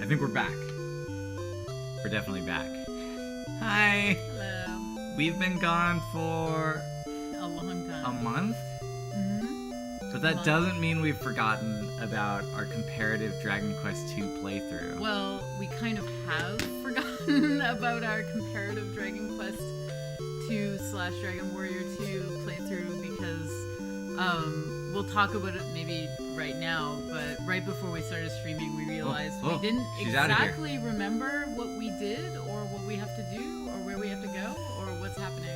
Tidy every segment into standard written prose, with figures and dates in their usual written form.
think we're back. We're definitely back. Hi. Hello. We've been gone for A long time. a month, Mm-hmm. but that doesn't mean we've forgotten about our comparative Dragon Quest II playthrough. Well, we kind of have forgotten about our comparative Dragon Quest 2 / Dragon Warrior 2 playthrough because we'll talk about it maybe right now, but right before we started streaming we realized we didn't she's outta here. exactly remember what we did or what we have to do or where we have to go or what's happening.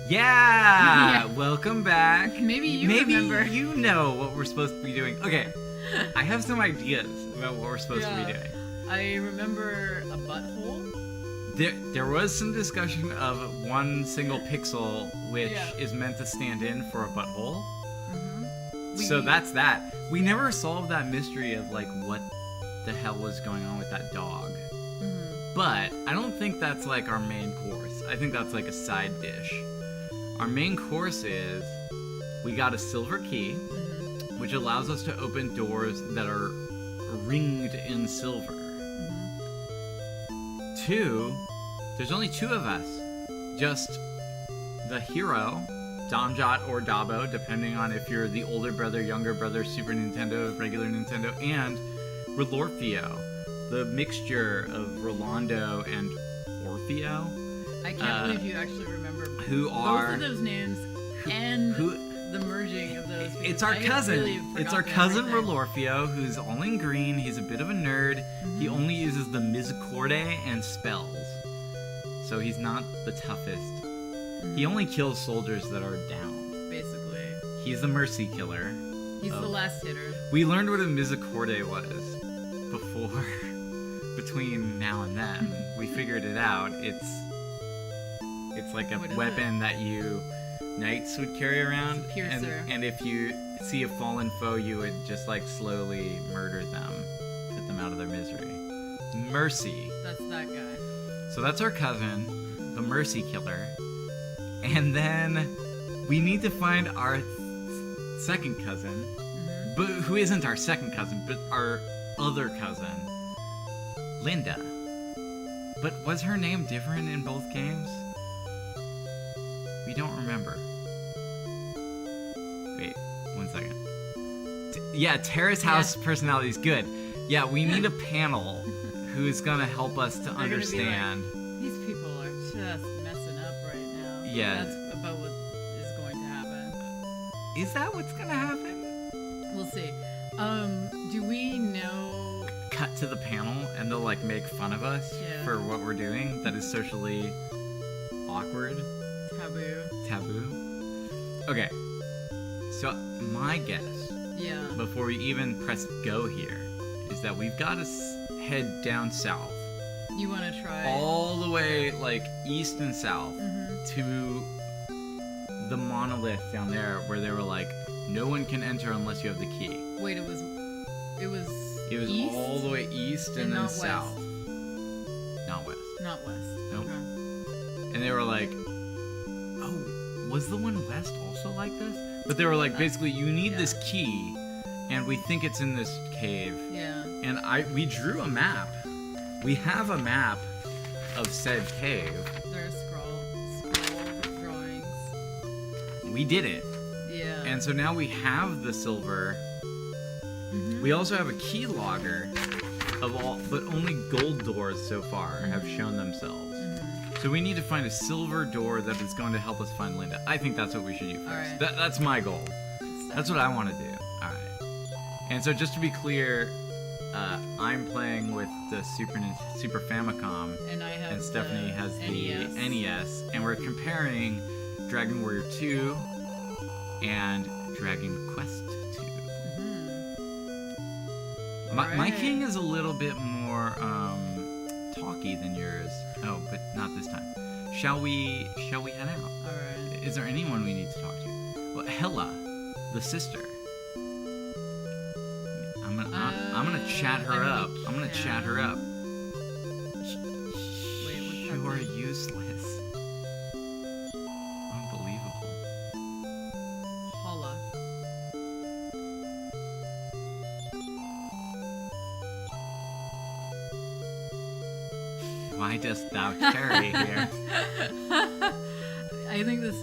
Yeah! Yeah. Welcome back. Maybe you Maybe remember. you know what we're supposed to be doing. Okay, I have some ideas about what we're supposed to be Yeah. doing. I remember a butthole. There was some discussion of one single pixel, which Yeah. is meant to stand in for a butthole. Mm-hmm. So that's that. We never solved that mystery of like what the hell was going on with that dog. Mm-hmm. But I don't think that's like our main course. I think that's like a side dish. Our main course is we got a silver key, Mm-hmm. which allows us to open doors that are ringed in silver. Mm-hmm. 2, there's only 2 of us. Just the hero, Domjot or Dabo, depending on if you're the older brother, younger brother, Super Nintendo, regular Nintendo, and Rolorfio, the mixture of Rolando and Orfeo, I can't believe you actually remember who are both of those names and who the merging of those. it's because our I had cousin. really It's our forgotten cousin everything. Rolorfio, who's all in green. He's a bit of a nerd. He Mhm. only uses the Misericordae and spells, so he's not the toughest. Mhm. He only kills soldiers that are down. Basically, He's the mercy killer. he's Oh. the last hitter. We learned what a Misericordae was before, between now and then. We figured it out. It's like a What is weapon that you knights would carry around, It's a piercer. and if you see a fallen foe, you would just like slowly murder them, put them out of their misery. Mercy. That's that guy. So that's our cousin, the mercy killer, and then we need to find our second cousin. Mm-hmm. But who isn't our second cousin, but our other cousin, Linda. But was her name different in both games? We don't remember. Wait, 1 second. Yeah, Terrace House personality is good. Yeah, we need a panel who's gonna help us to They're gonna be understand. These people are just messing up right now. Yeah. That's about what is going to happen. Is that what's gonna happen? We'll see. Do we know? Cut to the panel and they'll like make fun of us Yeah. for what we're doing that is socially awkward, Taboo. Okay, so my guess Yeah. before we even press go here is that we've got to head down south, You want to try? all the way like east and south Mm-hmm. to the monolith down there where they were like, no one can enter unless you have the key. Wait, it was It was east? all the way east and, And then not west? south, not west. Not west. Nope. Okay. And they were like, oh, was the one west also like this? But they were like, basically, you need Yeah. this key, and we think it's in this cave. Yeah. And we drew a map. We have a map of said cave. There are scroll drawings. We did it. Yeah. And so now we have the silver. Mhm. We also have a key logger of all, but only gold doors so far have shown themselves. Mhm. So we need to find a silver door that is going to help us find Linda. I think that's what we should do first. Alright. That's my goal. That's what I want to do. All right. And so just to be clear, I'm playing with the Super Famicom, And I have. and Stephanie the has the NES. NES, and we're comparing Dragon Warrior 2 and Dragon Quest 2. Mhm. My Alright. king is a little bit more talky than yours. Oh, but not this time. Shall we head out? All right. Is there anyone we need to talk to? Well, Hella, the sister. I'm gonna chat her I mean, up. I'm gonna yeah. chat her up. Wait, what's You are happening? useless. Unbelievable. Holla. Why dost thou tarry here? I think this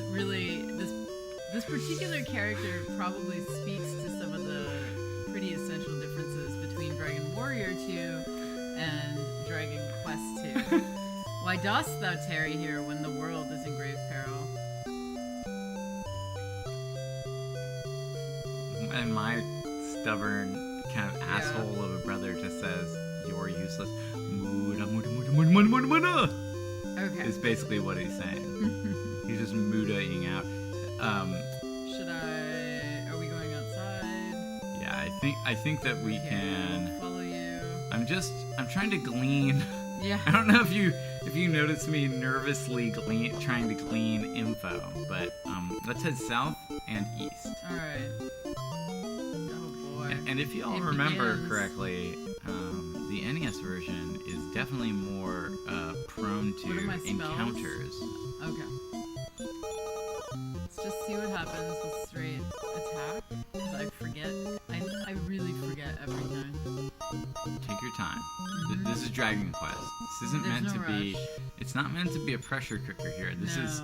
particular character probably speaks to some of the pretty essential differences between Dragon Warrior 2 and Dragon Quest 2. Why dost thou tarry here when the world is in grave peril? And my stubborn kind of asshole of a brother just says, "You're useless." Muda, muda, muda, muda, muda, muda, muda. Okay. Is basically what he's saying. He's just mudaing out. Are we going outside? Yeah, I think that we can. Follow you. I'm trying to glean. Yeah. I don't know if you notice me nervously trying to glean info, but let's head south and east. All right. Oh boy. And if you all It remember begins. correctly, the NES version is definitely more prone What are my to spells? encounters. Okay. Let's just see what happens with straight attack. Because I forget. I really forget every time. Take your time. This is Dragon Quest. This isn't There's meant no to be. rush. It's not meant to be a pressure cooker here. This No. is I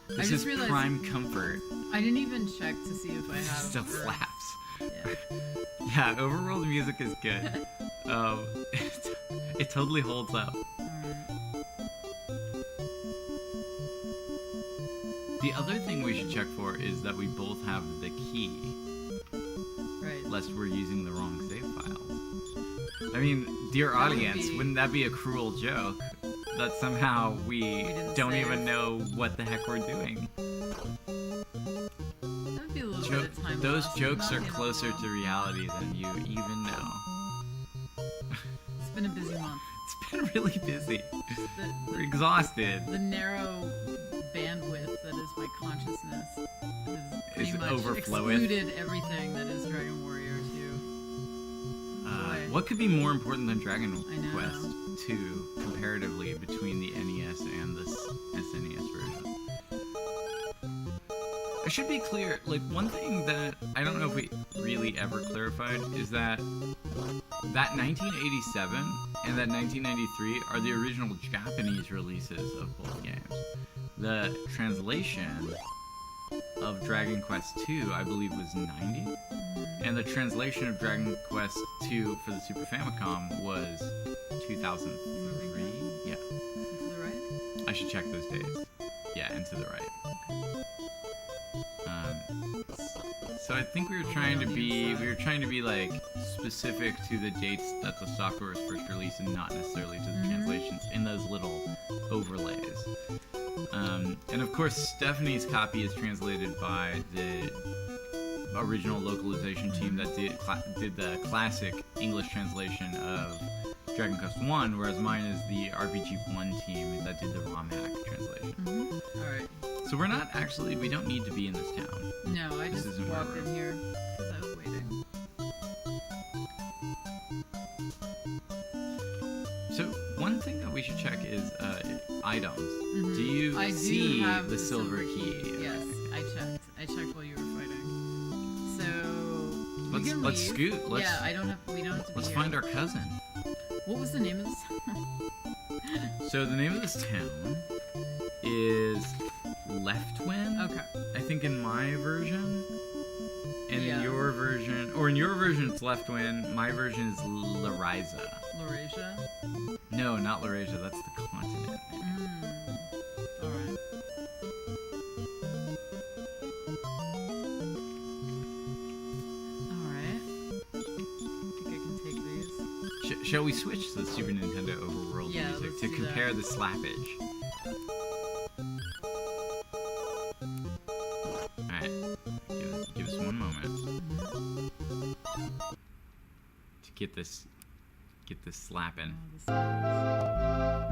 this just is realized prime comfort. I didn't even check to see if I have. Still herbs. slaps. Yeah. Yeah, overworld music is good. It totally holds up. Alright. The other thing we should check for is that we both have the key, Right. lest we're using the wrong save files. I mean, dear That would audience, be- wouldn't that be a cruel joke? That somehow we didn't don't save. even know what the heck we're doing. That'd be a little bit of time Those lost. jokes Not are the end of the closer world. to reality than you even know. It's been a busy month. It's been really busy. We're The exhausted. narrow bandwidth that is my consciousness has pretty Is much overfloweth. excluded everything that is Dragon Warrior 2. Boy. What could be more important than Dragon I know. Quest 2 comparatively between the NES and the SNES version? I should be clear, like, one thing that I don't know if we really ever clarified is that 1987 and that 1993 are the original Japanese releases of both games. The translation of Dragon Quest 2, I believe, was 90, and the translation of Dragon Quest 2 for the Super Famicom was 2003. Yeah, To the right? I should check those dates. Yeah, and to the right. So I think we were trying to be like specific to the dates that the software was first released, and not necessarily to the translations in those little overlays. And of course, Stephanie's copy is translated by the original localization team that did the classic English translation of Dragon Quest 1, whereas mine is the RPG 1 team that did the ROM hack translation. Alright. So we don't need to be in this town. No, I This just isn't walked where in here because I was waiting. So one thing that we should check is items. Do you I do see have the silver key? Yes, I checked. I checked while you were fighting. So we can Let's leave. scoot. We don't have to be Let's here. find our cousin. What was the name of this town? So the name of this town is Leftwin. Okay. I think in my version. And Yeah. in your version it's Leftwin. My version is Laryza. Laurasia? No, not Laryza. That's the continent. Alright. Alright. I think I can take these. Shall we switch to the Super Nintendo Overworld Yeah, music let's to do compare that. the slappage? Alright. Give us one moment to get this slapping. Maybe lower.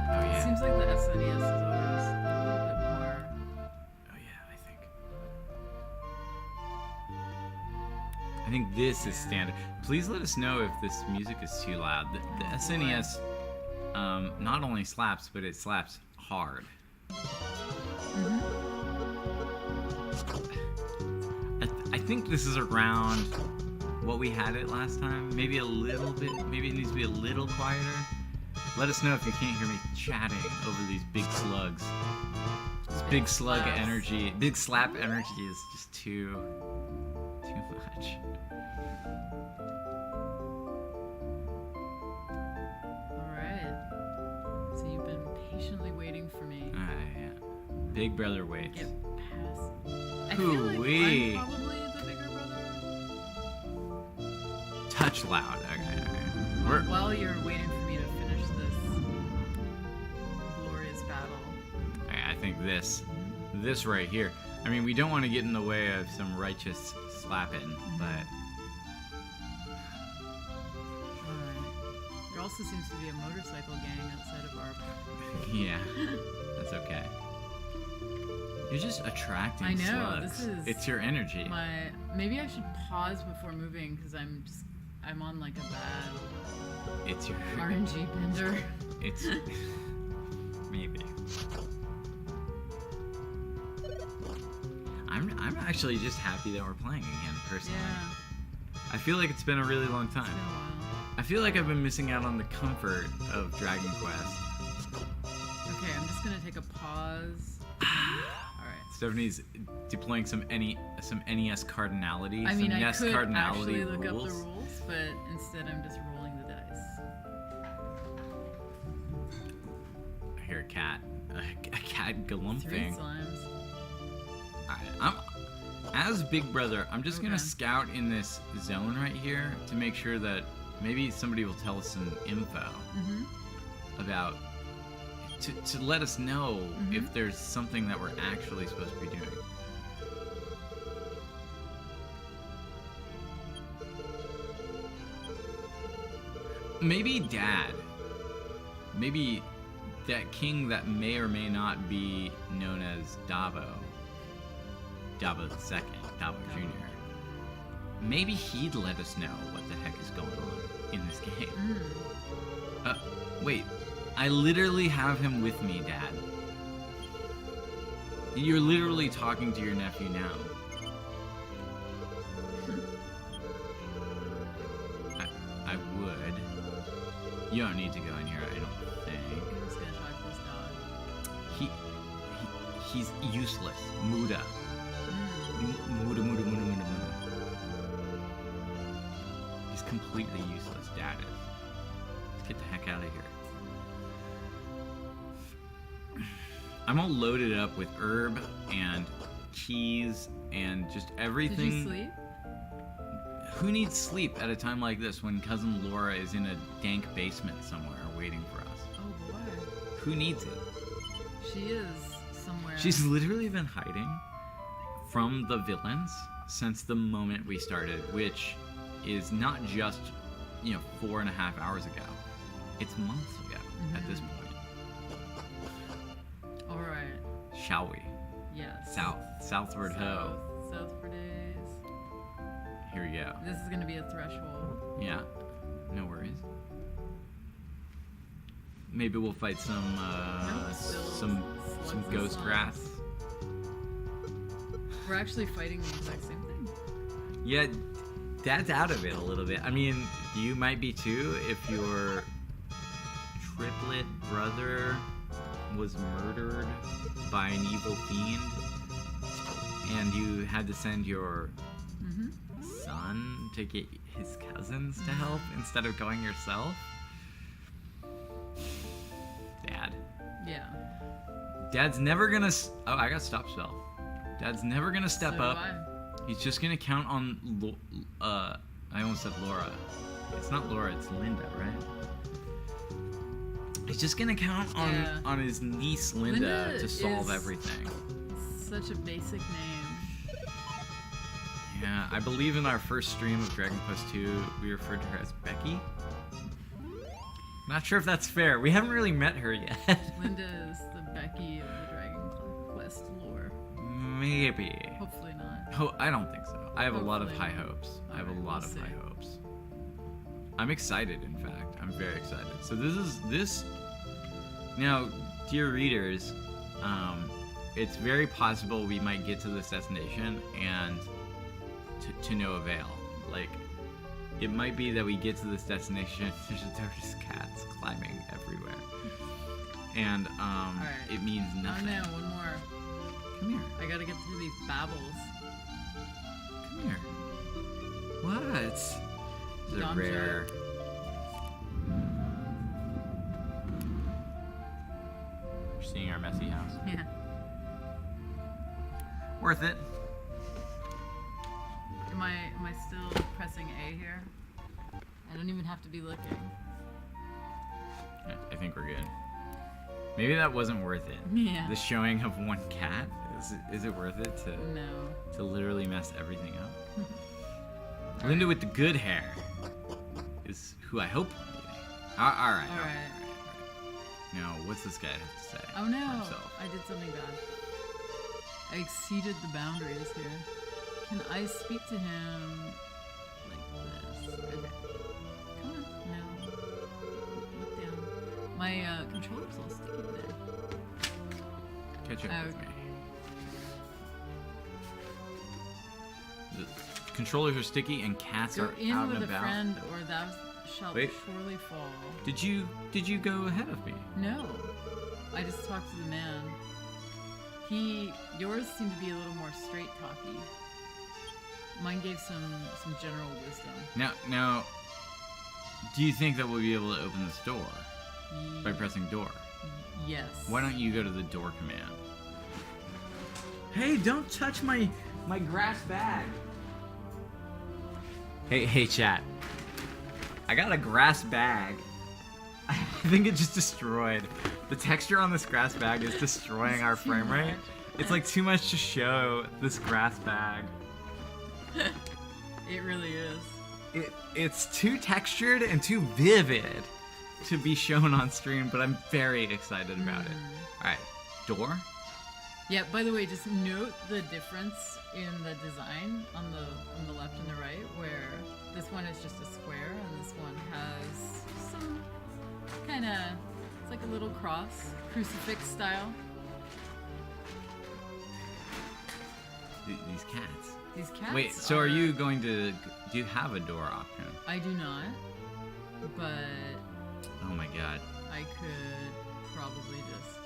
Oh yeah. It seems like the SNES is always a little bit more. Oh yeah, I think this is standard. Please let us know if this music is too loud. The SNES not only slaps, but it slaps hard. I think this is around what we had it last time. Maybe a little bit. Maybe it needs to be a little quieter. Let us know if you can't hear me chatting over these big slugs. This big slug slaps. energy, big slap energy is just too much. Alright. So you've been patiently waiting for me. Yeah. Big brother waits. Get past. I feel like Hoo-wee. I'm probably the bigger brother. Touch loud. Okay. We're, While you're waiting for me to finish this glorious battle. I think this right here. I mean, we don't want to get in the way of some righteous slapping, but Alright. There also seems to be a motorcycle gang outside of our... yeah, that's okay. You're just attracting I know, slugs. this is It's your energy. Maybe I should pause before moving because I'm on like a bad It's your RNG bender. It's maybe. I'm actually just happy that we're playing again, personally. Yeah, I feel like it's been a really long it's been a time. while. I feel like I've been missing out on the comfort of Dragon Quest. Okay, I'm just gonna take a pause. Alright. Stephanie's deploying some NES cardinality. I mean, some I NES could cardinality actually look rules. up the rules, but instead I'm just rolling the dice. I hear a cat. A cat 3 galumphing. slimes. As Big Brother, I'm just gonna Okay. scout in this zone right here to make sure that maybe somebody will tell us some info Mm-hmm. about to let us know Mhm. if there's something that we're actually supposed to be doing. Maybe Dad. Maybe that king that may or may not be known as Dabo. Dabo II, Dabo Jr. Maybe he'd let us know what the heck is going on in this game. Mm. Wait. I literally have him with me, Dad. You're literally talking to your nephew now. I would. You don't need to go in here, I don't think. I'm just gonna talk to this dog. He's useless. Muda. Mm. Muda. He's completely useless, Dad is. Let's get the heck out of here. I'm all loaded up with herb and cheese and just everything. Did you sleep? Who needs sleep at a time like this when cousin Laura is in a dank basement somewhere waiting for us? Oh boy. Who needs it? She is somewhere. She's literally been hiding from the villains since the moment we started, which is not just, 4.5 hours ago. It's months ago at this point. Alright. Shall we? Yes. Southward ho. Southward days. Here we go. This is gonna be a threshold. Yeah, no worries. Maybe we'll fight some still some slugs and ghost slimes. grass. We're actually fighting the exact same thing. Yeah, Dad's out of it a little bit. I mean, you might be too if your triplet brother was murdered by an evil fiend and you had to send your Mm-hmm. son to get his cousins to help instead of going yourself. Dad. Yeah. Dad's never gonna. Oh, I got stop spell. Dad's never gonna step So do up. I. He's just gonna count on. I almost said Laura. It's not Laura. It's Linda, right? He's just gonna count on Yeah. on his niece Linda, Linda to solve is- everything. Such a basic name. Yeah, I believe in our first stream of Dragon Quest II, we referred to her as Becky. Not sure if that's fair. We haven't really met her yet. Linda is the Becky of the Dragon Quest lore. Maybe. Hopefully not. Oh, I don't think so. I have a lot of Hopefully high not. hopes. I have a Alright, lot we'll of see. high hopes. I'm excited, in fact. I'm very excited. So this. Now, dear readers, it's very possible we might get to this destination and to no avail. Like, It might be that we get to this destination, there's just cats climbing everywhere. And, Alright. it means nothing. Oh no, one more. Come here. I gotta get through these babbles. Come here. What? This is a Dom rare. You're seeing our messy house. Yeah. Worth it. Am I still pressing A here? I don't even have to be looking. Yeah, I think we're good. Maybe that wasn't worth it. Yeah. The showing of one cat? Is it worth it No. to literally mess everything up? Linda with the good hair is who I hope we're meeting. Alright. Now, what's this guy have to say? Oh for no! himself? I did something bad. I exceeded the boundaries here. Can I speak to him like this? Okay. Come on. No. Look down. My controller's all sticky today. Catch up with Okay. me. The controllers are sticky and cats Go are in out with and a about. friend, or thou shalt Wait. surely fall. Did you go ahead of me? No. I just talked to the man. Yours seemed to be a little more straight talky. Mine gave some general wisdom. Now, do you think that we'll be able to open this door by pressing door? Yes. Why don't you go to the door command? Hey, don't touch my grass bag. Hey, chat. I got a grass bag. I think it just destroyed. The texture on this grass bag is destroying our too frame rate. much. It's like too much to show this grass bag. It really is. It's too textured and too vivid to be shown on stream, but I'm very excited about it. All right, door. Yeah, by the way, just note the difference in the design on the left and the right, where this one is just a square and this one has some kind of, it's like a little cross, crucifix style. These cats. These cats. Wait, so are you going to? Do you have a door option? I do not, but Oh my god. I could probably just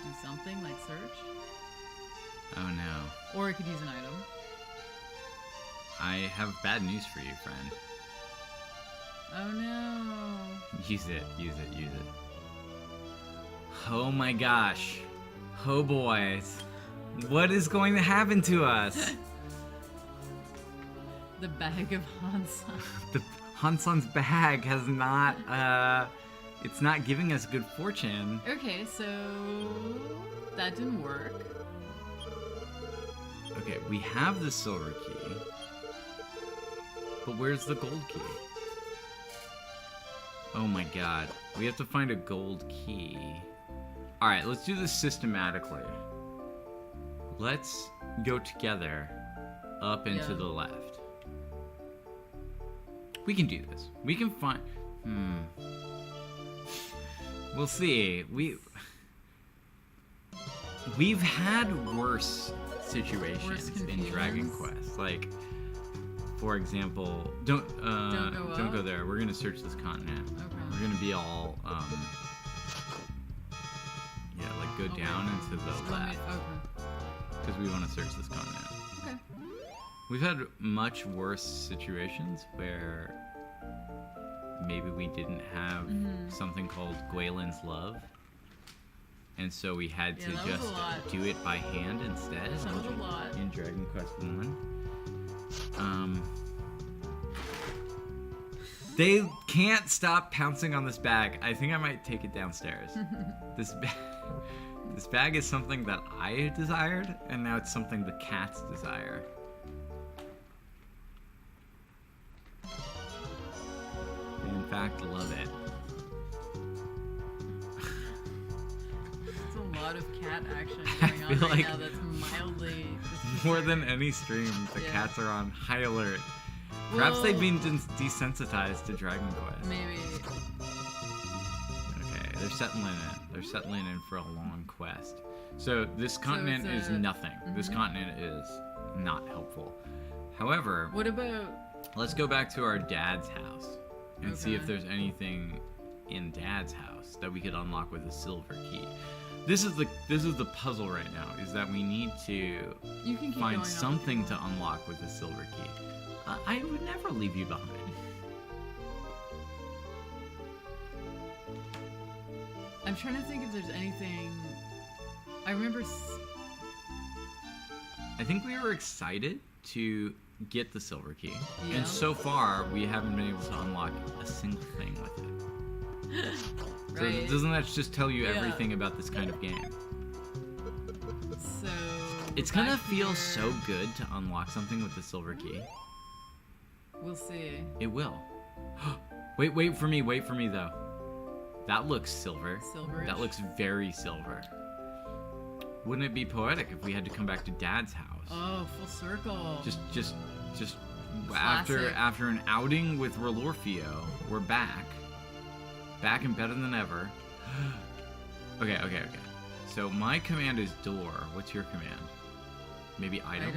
do something like search, Oh no. or I could use an item. I have bad news for you, friend. Oh no! Use it. Oh my gosh. Oh boys. What is going to happen to us? The bag of Hansa. The Hansan's bag has not, it's not giving us good fortune. Okay, so that didn't work. Okay, we have the silver key. But where's the gold key? Oh my god. We have to find a gold key. Alright, let's do this systematically. Let's go together up and to Yeah. the left. We can do this. We can find... We'll see. We've had worse situations Worse in Dragon confusions? Quest. Like, for example, don't go go up? there. We're gonna search this continent. Okay. We're gonna be all yeah, like go Okay. down and to the Okay. left because we want to search this continent. Okay. We've had much worse situations where maybe we didn't have something called Gwaelin's Love, and so we had Yeah, to that was a just lot. do it by hand instead. That was a lot. In Dragon Quest 1. They can't stop pouncing on this bag. I think I might take it downstairs. This bag is something that I desired, and now it's something the cats desire. They in fact love it. It's a lot of cat action I going on feel right like now that's mildly More than any stream, the Yeah. cats are on high alert. Perhaps they've Well- been desensitized to Dragon Quest. maybe. Okay, they're settling in. They're settling in for a long quest. So this continent it's is a- nothing. This continent is not helpful. However, What about Let's go back to our dad's house and see if Okay. there's anything in Dad's house that we could unlock with a silver key. This is the puzzle right now. Is that we need to You can keep find going something to unlock with a silver key. I would never leave you behind. I'm trying to think if there's anything. I remember. I think we were excited to get the silver key, Yeah. and so far we haven't been able to unlock a single thing with it. So Right. doesn't that just tell you Yeah. everything about this kind of game? So. It's we're gonna back feel here. so good to unlock something with the silver key. We'll see. It will. Wait for me though. That looks silver. Silverish. That looks very silver. Wouldn't it be poetic if we had to come back to Dad's house? Oh, full circle. Just Classic. after an outing with Relorfio, we're back and better than ever. Okay. So my command is door. What's your command? Maybe item.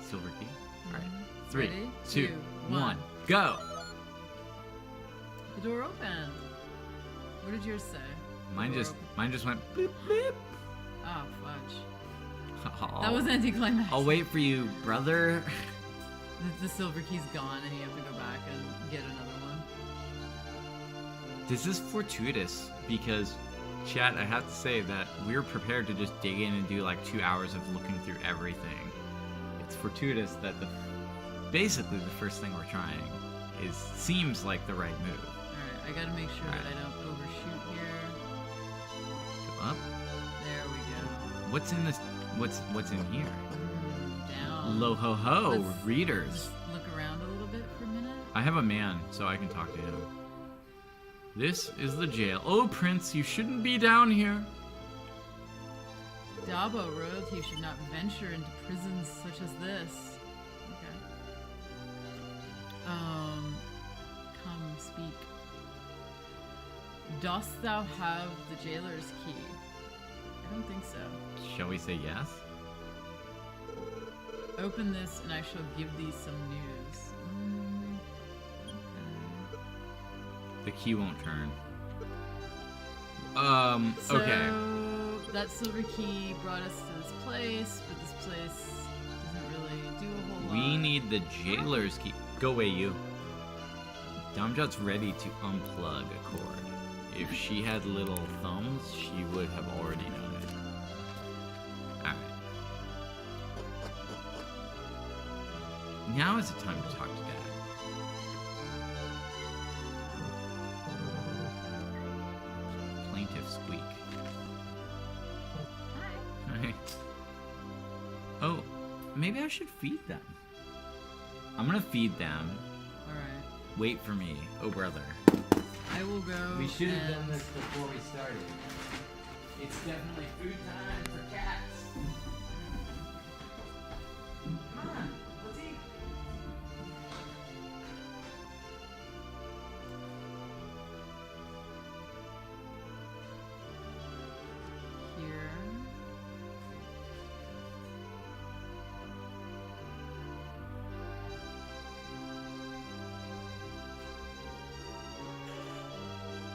Silver key. All right. 3, Ready? 2, 2, 1, go. The door opened. What did yours say? Mine Door just opened. went beep beep. Oh, fudge. Oh, That was anticlimactic. I'll wait for you, brother. The silver key's gone, and you have to go back and get another one. This is fortuitous because, chat, I have to say that we're prepared to just dig in and do like 2 hours of looking through everything. It's fortuitous that basically the first thing we're trying seems like the right move. Alright, I gotta make sure that I don't overshoot here. Go up. There we go. What's in this? What's in here? Down. Lo ho ho, Let's readers. Just look around a little bit for a minute. I have a man, so I can talk to him. This is the jail. Oh, Prince, you shouldn't be down here. Dabo, royalty should not venture into prisons such as this. Okay. Come speak. Dost thou have the jailer's key? I don't think so. Shall we say yes? Open this and I shall give thee some news. Okay. The key won't turn. So, Okay. that silver key brought us to this place, but this place doesn't really do a whole lot. We need the jailer's key. Go away, you. Damjot's ready to unplug a cord. If she had little thumbs, she would have already known it. Alright. Now is the time to talk to Dad. Plaintive squeak. Hi. Oh, maybe I should feed them. I'm gonna feed them. Alright. Wait for me, oh brother. I will go. We should have and- done this before we started. It's definitely food time for cats. Come on, let's eat. Here.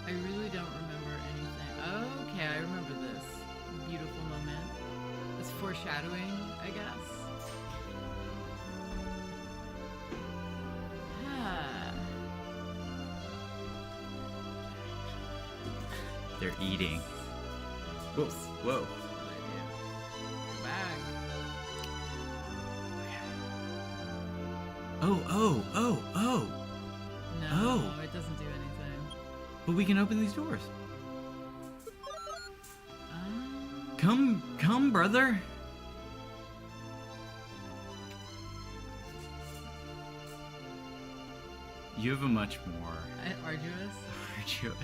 I really don't remember anything. Okay, I remember this beautiful moment. This foreshadowing, I guess. Ah. They're eating. Whoa, whoa. Good idea. Go back. Oh. No, Oh. it doesn't do anything. But we can open these doors. Ah. Come, brother. You have a much more Arduous. arduous.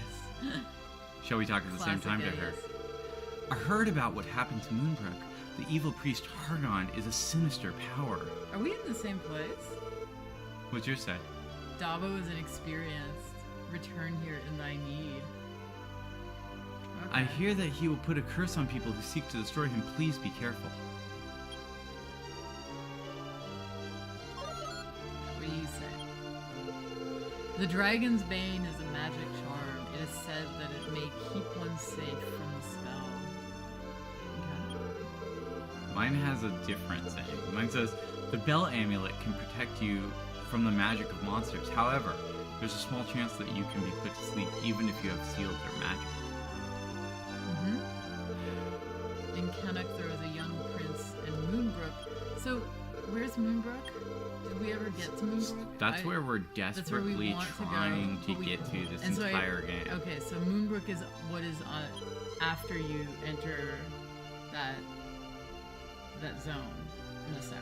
Shall we talk at the same Classic time to her? idiots. I heard about what happened to Moonbrook. The evil priest Hargon is a sinister power. Are we in the same place? What's your say? Dabo is inexperienced. Return here in thy need. I Okay. hear that he will put a curse on people who seek to destroy him. Please be careful. The Dragon's Bane is a magic charm. It is said that it may keep one safe from the spell. Okay. Mine has a different saying. Mine says, the Bell Amulet can protect you from the magic of monsters. However, there's a small chance that you can be put to sleep even if you have sealed their magic. Mm-hmm. In Kennock, there is a young prince and Moonbrook. So, where's Moonbrook? Did we ever get to Moonbrook? That's where we're that's where we desperately want trying to to go, but get to this and so entire game. Okay, so Moonbrook is what is after you enter that zone in the south,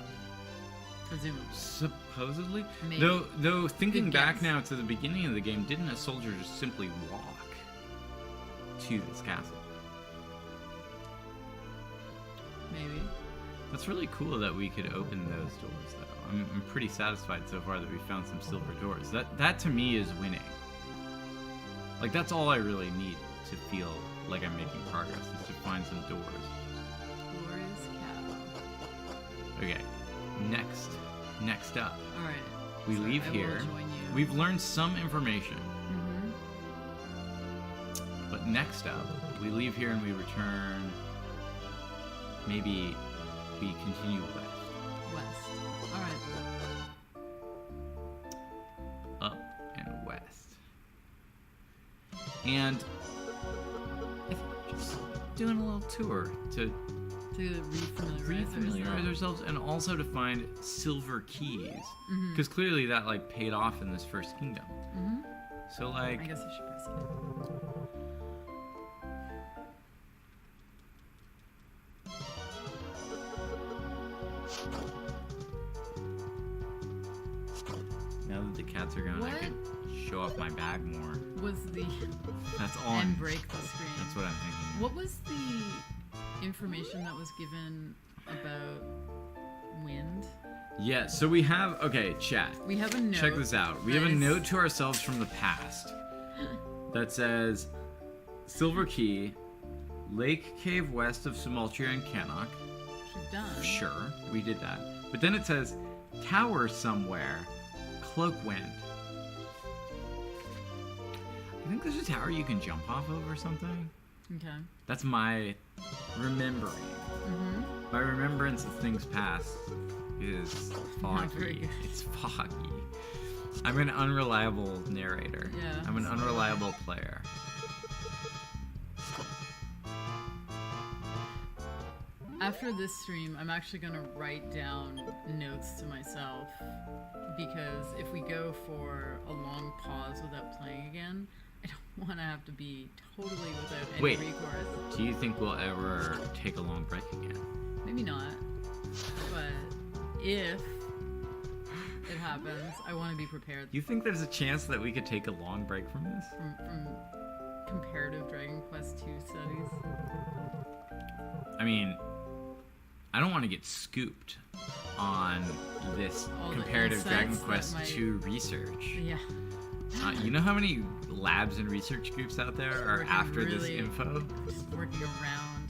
presumably. Supposedly? Maybe. Though thinking Good back guess. now to the beginning of the game, didn't a soldier just simply walk to this castle? Maybe. That's really cool that we could open those doors, though. I'm pretty satisfied so far that we found some silver doors. That to me is winning. Like, that's all I really need to feel like I'm making progress, is to find some doors. Glorious Castle. Okay, next up. Alright. We so leave I here. Will join you. We've learned some information. Mm-hmm. But next up, we leave here and we return. Maybe we continue west. Alright. Up and west. And I think we're just doing a little tour to To refamiliarize ourselves and also to find silver keys. Mm-hmm. Because clearly that like paid off in this first kingdom. Mm-hmm. So like I guess I should press it. now that the cats are gone, What? I can show off my bag more. Was the That's all. and break the screen. That's what I'm thinking. What was the information that was given about wind? Yeah, so we have chat. We have a note. Check this out. We have a note to ourselves from the past that says Silver Key, Lake Cave west of Sumaltria and Kennock. We've done. Sure, we did that. But then it says Tower somewhere, Cloakwind. I think there's a tower you can jump off of or something. Okay. That's my remembering. Mm-hmm. My remembrance of things past is Not very foggy. good. It's foggy. I'm an unreliable narrator. Yeah, I'm an so- unreliable player. After this stream, I'm actually going to write down notes to myself because if we go for a long pause without playing again, I don't want to have to be totally without any Wait. recourse. Do you think we'll ever take a long break again? Maybe not, but if it happens, I want to be prepared You think there's a chance that we could take a long break from this? from comparative Dragon Quest II studies. I mean, I don't want to get scooped on this All the comparative Dragon insights that Quest might- II research. Yeah. You know how many labs and research groups out there are Working after this really- info? Just working around.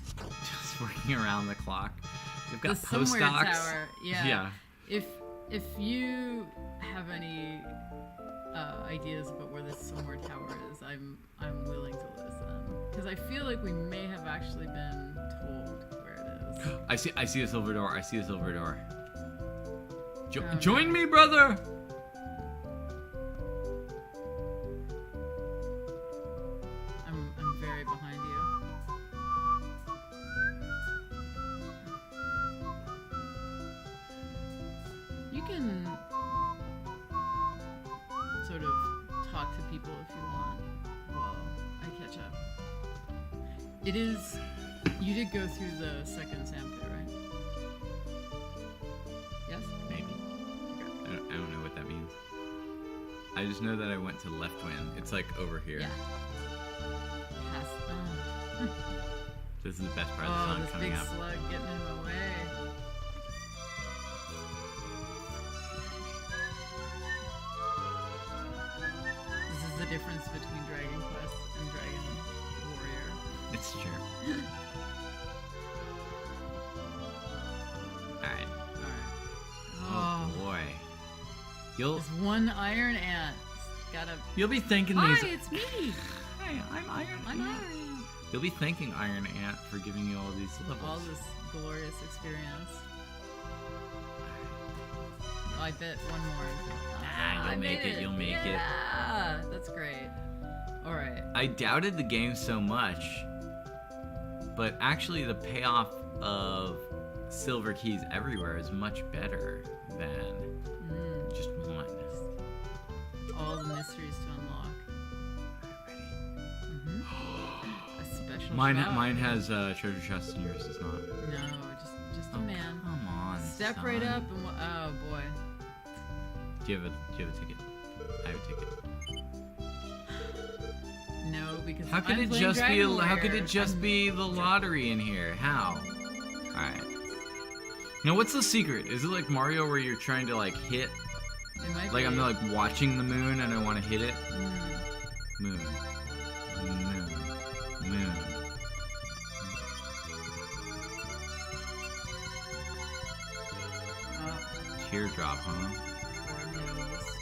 Just working around the clock. They've got The Somewhere postdocs. Tower. Yeah. Yeah. If you have any ideas about where this Somewhere Tower is, I'm willing to listen because I feel like we may have actually been told where it is. I see a silver door. I see a silver door. Okay. Join me, brother. I'm very behind you. You can sort of talk to people if you want while I catch up. It is. You did go through the second sandpit, right? Yes? Maybe. I don't know what that means. I just know that I went to left wind. It's like over here. Yeah. Past. This is the best part of the Oh, song this coming big up. slug getting in the way. This is the difference between Dragon Quest and Dragon Warrior. It's true. Alright. Alright. Oh boy. You'll This one iron ant. This gotta. You'll be thanking Hi, these. it's me. Hey, I'm Iron I'm Ant. Iron. You'll be thanking Iron Ant for giving you all these levels. All this glorious experience. Oh, I bet one more. Nah, you'll make it. You'll make it. Yeah, that's great. All right. I doubted the game so much, but actually the payoff of silver keys everywhere is much better than just one. All the mysteries to unlock. A special Mine shop. has treasure chests and yours does not. No, just a man. Come on. Step son. right up and oh boy. Do you have a ticket? I have a ticket. No, because How could I'm it playing just be? Dragon How could Warrior. it just be the lottery in here? How? All right. Now, what's the secret? Is it like Mario where you're trying to like hit? It might Like be. I'm like watching the moon and I want to hit it. Mm. Moon. Moon. Teardrop, huh? Or nose.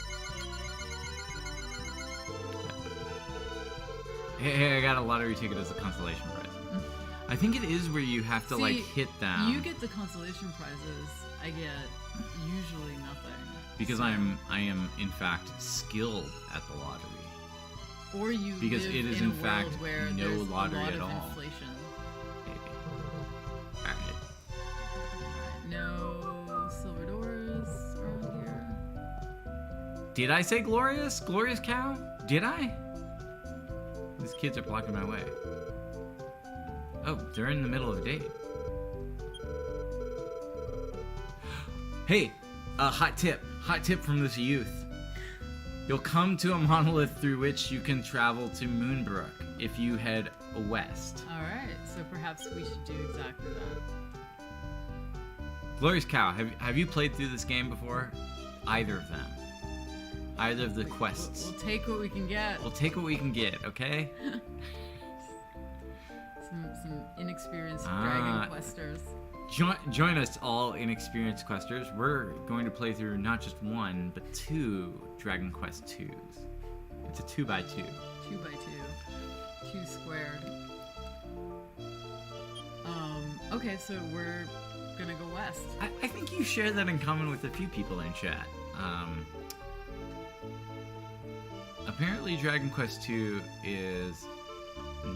Hey, I got a lottery ticket as a consolation prize. I think it is where you have to like See, hit them. You get the consolation prizes. I get usually nothing. Because So- I am in fact skilled at the lottery. Or you because live it is in in a fact world where no there's lottery a lot at of all. inflation. Maybe. Alright. No silver doors around here. Did I say glorious? Glorious cow? Did I? These kids are blocking my way. Oh, they're in the middle of a date. Hey, a hot tip from this youth. You'll come to a monolith through which you can travel to Moonbrook if you head west. Alright, so perhaps we should do exactly that. Glorious cow, have you played through this game before? Either of them. Either of the quests. We'll take what we can get. We'll take what we can get, okay? Some inexperienced Ah. dragon questers. Join us, all inexperienced questers. We're going to play through not just one, but two Dragon Quest 2s. It's a 2x2. 2x2. 2 squared. Okay, so we're gonna go west. I think you share that in common with a few people in chat. Apparently Dragon Quest 2 is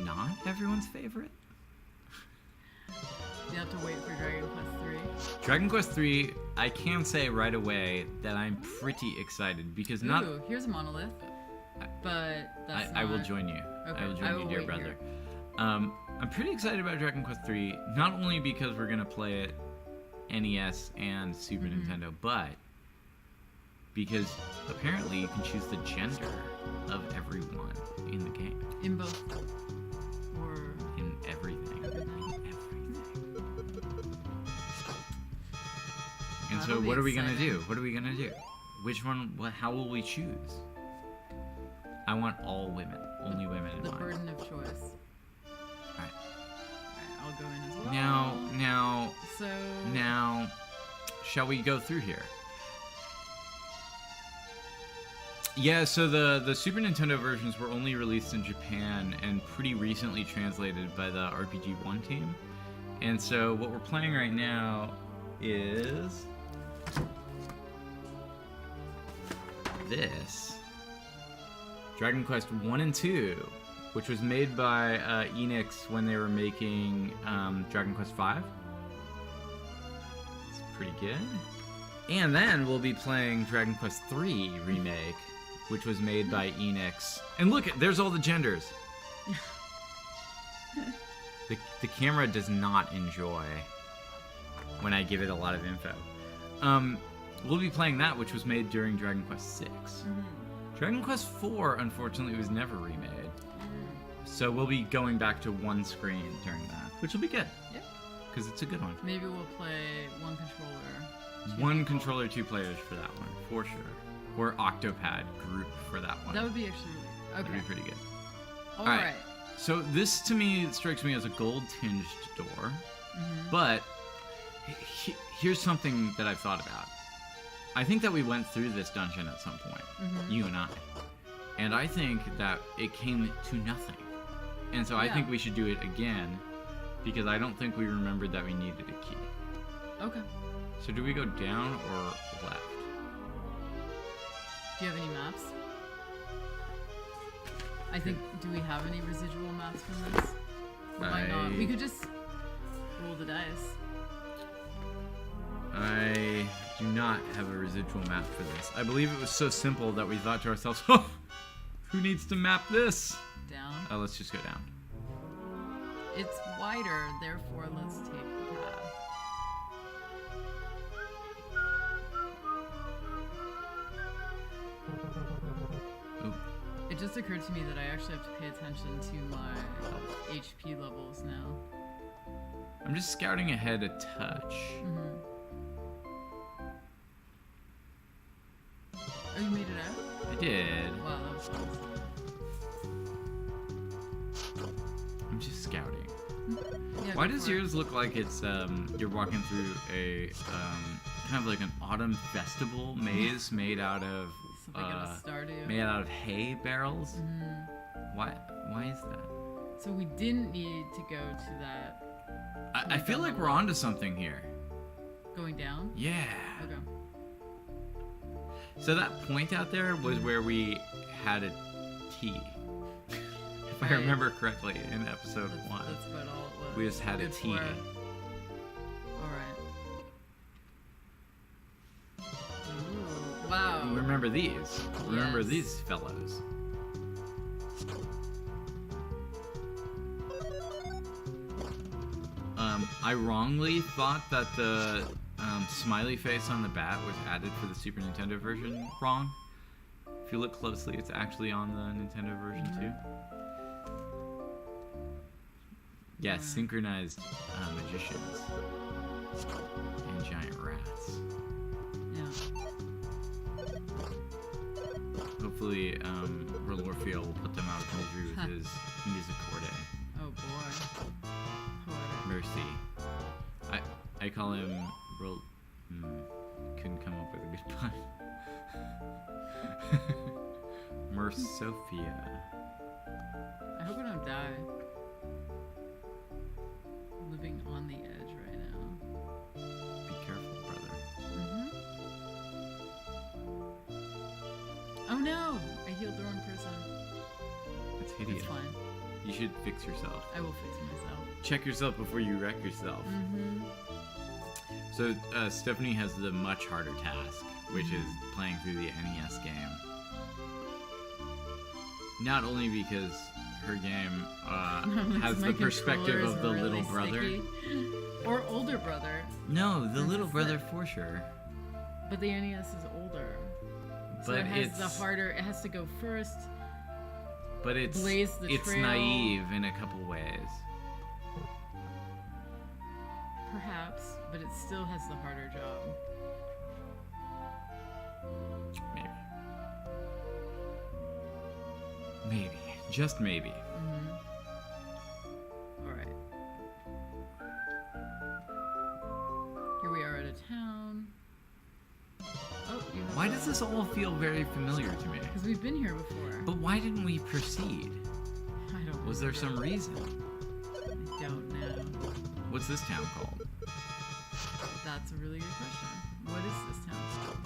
not everyone's favorite. You have to wait for Dragon Quest 3. Dragon Quest 3, I can say right away that I'm pretty excited because not... Ooh, here's a monolith. But that's I will not- join you. Okay, I will I join you, will dear wait brother. here. I'm pretty excited about Dragon Quest 3, not only because we're gonna play it NES and Super Mm-hmm. Nintendo, but because apparently you can choose the gender of everyone in the game. In both. Or In everything. In everything. And so That'll be what are we gonna exciting. do? What are we gonna do? Which one, how will we choose? I want all women. Only women in the mind. burden of choice. Alright. Alright, I'll go in as well. Now, shall we go through here? Yeah, so the Super Nintendo versions were only released in Japan and pretty recently translated by the RPG One team. And so what we're playing right now is this Dragon Quest 1 and 2, which was made by Enix when they were making Dragon Quest 5. It's pretty good. And then we'll be playing Dragon Quest 3 Remake, which was made by Enix. And look, there's all the genders. The camera does not enjoy when I give it a lot of info. We'll be playing that, which was made during Dragon Quest 6. Dragon Quest 4, unfortunately, was never remade. So we'll be going back to one screen during that, which will be good. Yep. Because it's a good one. Maybe we'll play one controller. One controller, 2 players for that one, for sure. Or Octopad group for that one. That would be actually really That'd okay. be pretty good. Alright. So this, to me, strikes me as a gold-tinged door. But here's something that I've thought about. I think that we went through this dungeon at some point, you and I. And I think that it came to nothing. And so I think we should do it again, because I don't think we remembered that we needed a key. Okay. So do we go down or left? Do you have any maps? I think, do we have any residual maps from this? Why not? We could just roll the dice. I do not have a residual map for this. I believe it was so simple that we thought to ourselves, oh, who needs to map this? Down. Oh, let's just go down. It's wider, therefore let's take the path. Ooh. It just occurred to me that I actually have to pay attention to my HP levels now. I'm just scouting ahead a touch. Mm-hmm. Oh, you made it out? I did. Wow, that was close. I'm just scouting. Yeah, Why go does for it. yours look like it's you're walking through a kind of like an autumn festival maze made out of Something at a Stardew. made out of hay barrels? Mm-hmm. Why is that? So we didn't need to go to that. I feel like we're onto something here. Going down? Yeah. Okay. So that point out there was where we had a tea. If I Right. remember correctly, in episode 1. That's about all it was. We just had a Good tea. for it. Alright. Ooh, wow. Remember these. Remember Yes. these fellows. I wrongly thought that the smiley face on the bat was added for the Super Nintendo version. Wrong. If you look closely, it's actually on the Nintendo version too. Yeah, synchronized magicians and giant rats. Yeah. Hopefully, Rolorfio will put them out of misery with his Musicorde. Oh boy. Poetic. Mercy. I call him couldn't come up with a good pun. Mersophia. I hope I don't die. Living on the edge right now. Be careful, brother. Oh no! I healed the wrong person. It's hideous. It's fine. You should fix yourself. I will fix myself. Check yourself before you wreck yourself. Mm-hmm. So Stephanie has the much harder task, which is playing through the NES game. Not only because her game has My the perspective controller is of the really little brother. sticky. Or older brother. No, the Or little just brother that- for sure. But the NES is older. So But it has it's the harder, it has to go first. but it's blaze the it's trail. naive in a couple ways. Perhaps, but it still has the harder job. Maybe. Maybe. Just maybe. Alright. Here we are at a town. Oh, you have Why does this all feel very familiar to me? Because we've been here before. But why didn't we proceed? I don't Was there some reason? I don't know. What's this town called? That's a really good question. What is this town called?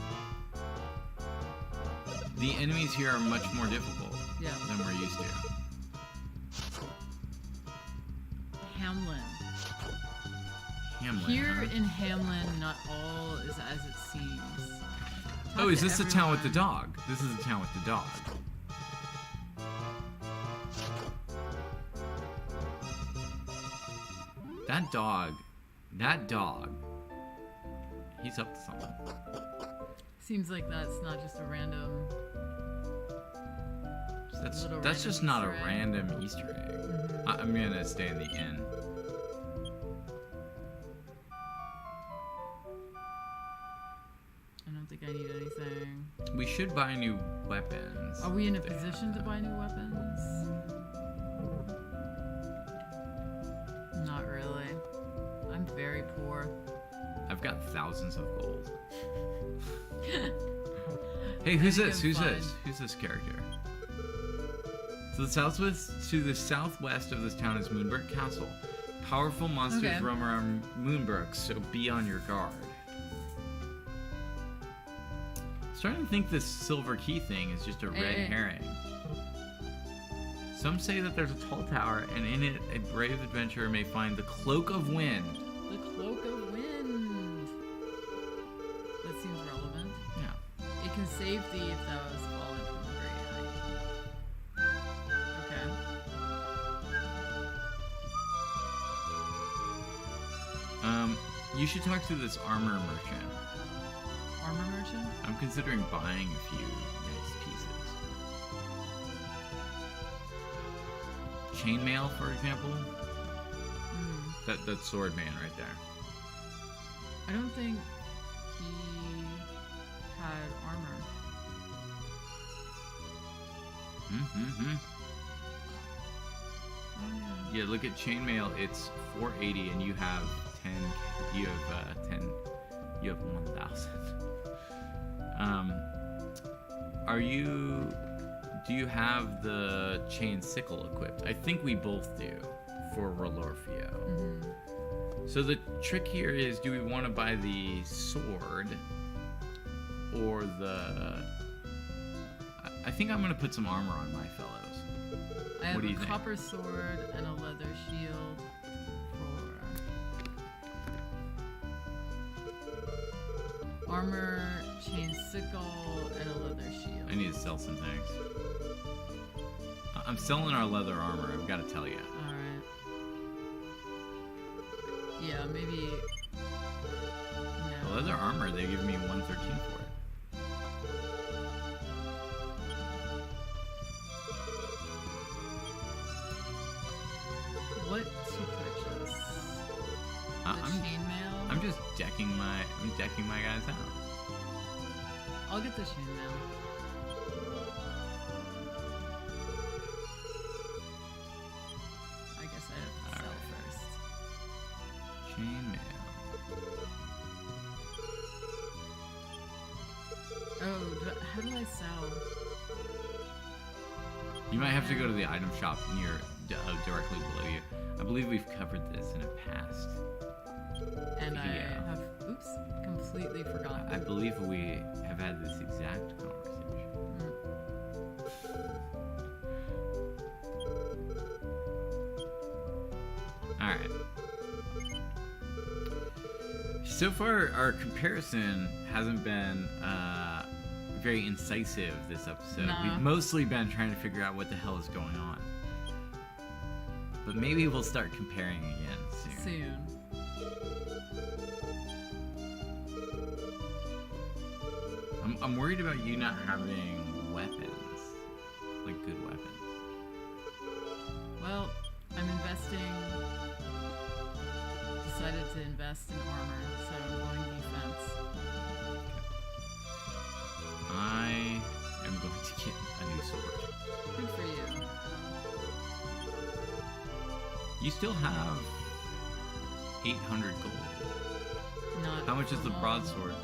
The enemies here are much more difficult Yeah. than we're used to. Hamlin. Hamlin, Here huh? in Hamlin, not all is as it seems. Oh, Talk is to this the town with the everyone. dog? This is the town with the dog. That dog, he's up to something. Seems like that's not just a random. That's Little just random not a Easter egg. random Easter egg. I'm gonna stay in the inn. I don't think I need anything. We should buy new weapons. Are we in a They have position to that. buy new weapons? Not really. I'm very poor. I've got thousands of gold. Hey, who's think this? I'm Who's fine. this? Who's this character? So the southwest of this town is Moonbrook Castle. Powerful monsters Okay. roam around Moonbrook, so be on your guard. Starting to think this silver key thing is just a red herring. Some say that there's a tall tower, and in it, a brave adventurer may find the Cloak of Wind. The Cloak of Wind. That seems relevant. Yeah. It can save thee if thou hast fallen from a great height. Okay. You should talk to this armor merchant. Armor merchant? I'm considering buying a few nice pieces. Chainmail, for example. That sword man right there. I don't think he had armor. Mm-hmm. Oh, yeah. Yeah, look at chainmail. It's 480, and you have 10. You have 10. You have 1,000. Do you have the chain sickle equipped? I think we both do for Rolorfio. So the trick here is, do we want to buy the sword or the... I think I'm going to put some armor on my fellows. I have What do a you think? copper sword and a leather shield for armor, chain sickle, and a leather shield. I need to sell some things. I'm selling our leather armor, I've got to tell you. Alright. Yeah, maybe... The No. leather armor, they give me 113 for it. What to purchase? The I'm chainmail? just decking my guys out. I'll get the chainmail. I guess I have to sell Alright. first. Chainmail. Oh, how do I sell? You might have to go to the item shop directly below you. I believe we've covered this in a past. And I video. have, oops, completely forgotten. I believe we have had this exact conversation. Alright. So far, our comparison hasn't been very incisive this episode. Nah. We've mostly been trying to figure out what the hell is going on. But maybe we'll start comparing again soon. Soon. I'm worried about you not having weapons. Like good weapons. Well, I'm decided to invest in armor, so I'm going defense. I am going to get a new sword. Good for you. You still have 800 gold. Not How much is the long. broadsword?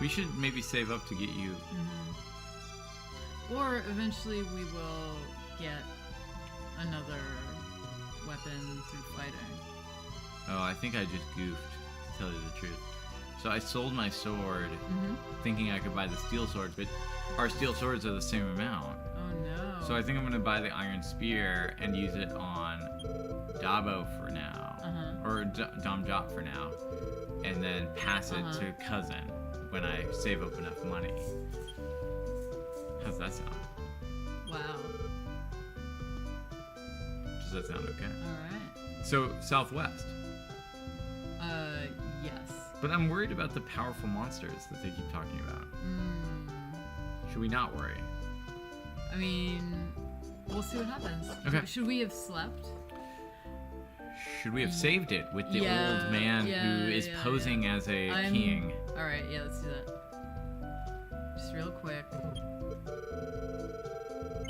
We should maybe save up to get you. Or eventually we will get another weapon through fighting. Oh, I think I just goofed, to tell you the truth. So I sold my sword, thinking I could buy the steel sword, but our steel swords are the same amount. Oh no. So I think I'm gonna buy the iron spear and use it on Dabo for now, or Domjot for now, and then pass it to Cousin when I save up enough money. How's that sound? Wow. Does that sound okay? Alright. So southwest. Yes. But I'm worried about the powerful monsters that they keep talking about. Should we not worry? I mean, we'll see what happens. Okay. Should we have slept? Should we have saved it with the Yeah, old man who is yeah, posing yeah. as a king? Alright, yeah, let's do that. Just real quick.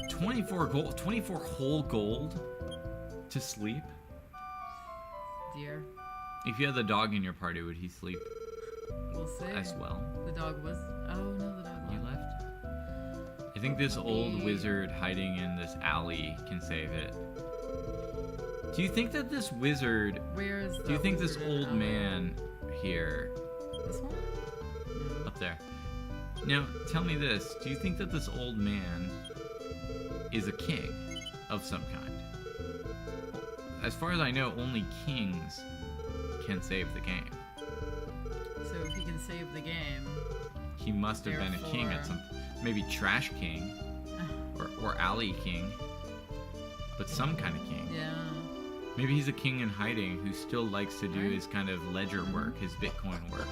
24 gold, 24 whole gold to sleep? Dear. If you had the dog in your party, would he sleep We'll see. as well? The dog was. Oh no, the dog You left. left? I think this old wizard hiding in this alley can save it. Do you think that this wizard... Where is Do you think this wizard old alley? man here... This one? Up there. Now, tell me this. Do you think that this old man is a king of some kind? As far as I know, only kings can save the game. So if he can save the game, He must have been a king at some... Maybe Trash King. Or Alley King. But some kind of king. yeah. Maybe he's a king in hiding who still likes to do Right. his kind of ledger work, his Bitcoin work,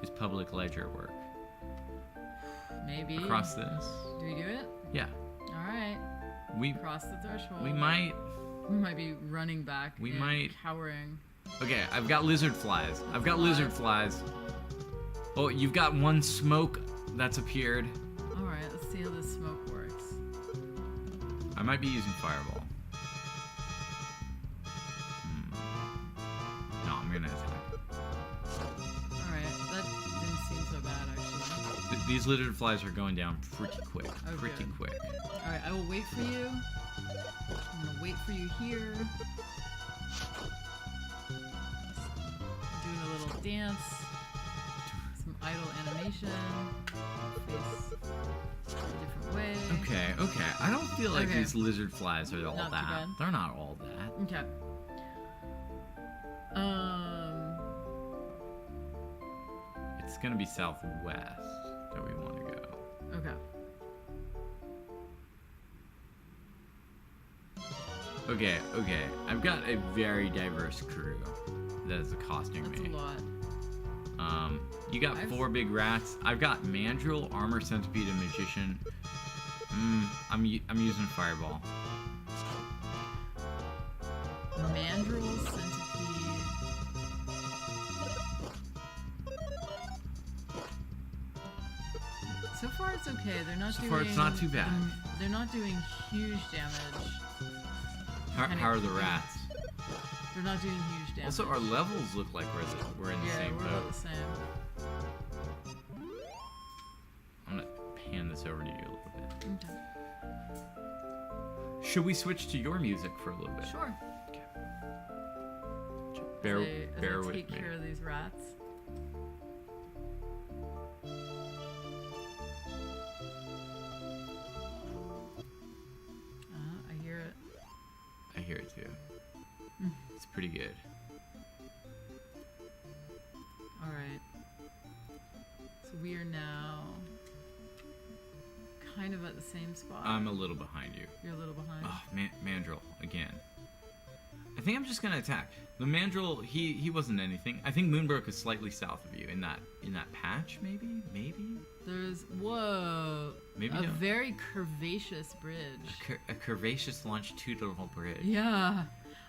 his public ledger work. Maybe. Across this? Do we do it? Yeah. All right. We Cross the threshold. might... We might be running back. We and might- cowering. Okay, I've got lizard flies. I've got lizard flies. Oh, you've got one smoke that's appeared. All right. Let's see how this smoke works. I might be using fireball. No, I'm gonna attack. All right. That didn't seem so bad actually. These lizard flies are going down pretty quick. Oh, Pretty good. quick. All right. I will wait for you. I'm gonna wait for you here. Doing a little dance. Some idle animation. Face a different way. Okay. I don't feel like Okay. these lizard flies are all Not too that. bad. They're not all that. Okay. It's gonna be southwest that we want to go. Okay. Okay. I've got a very diverse crew that is accosting That's me. a lot. You got I've- 4 big rats. I've got Mandrill, Armor Centipede, and Magician. I'm using Fireball. Mandrill, centipede. So far it's okay. They're not So doing. far, it's not too bad. They're not doing huge damage. How are the rats? They're not doing huge damage. Also, our levels look like we're in the yeah, same we're boat. about the same. I'm gonna pan this over to you a little bit. Okay. Should we switch to your music for a little bit? Sure. Bear As I with take me. care of these rats. I hear it. I hear it too. It's pretty good. All right. So we are now kind of at the same spot. I'm a little behind you. You're a little behind. Oh, Mandrill again. I think I'm just gonna attack. The Mandrill, he wasn't anything. I think Moonbrook is slightly south of you in that patch, maybe. There's whoa. Maybe a no. very curvaceous bridge. A curvaceous longitudinal bridge. Yeah.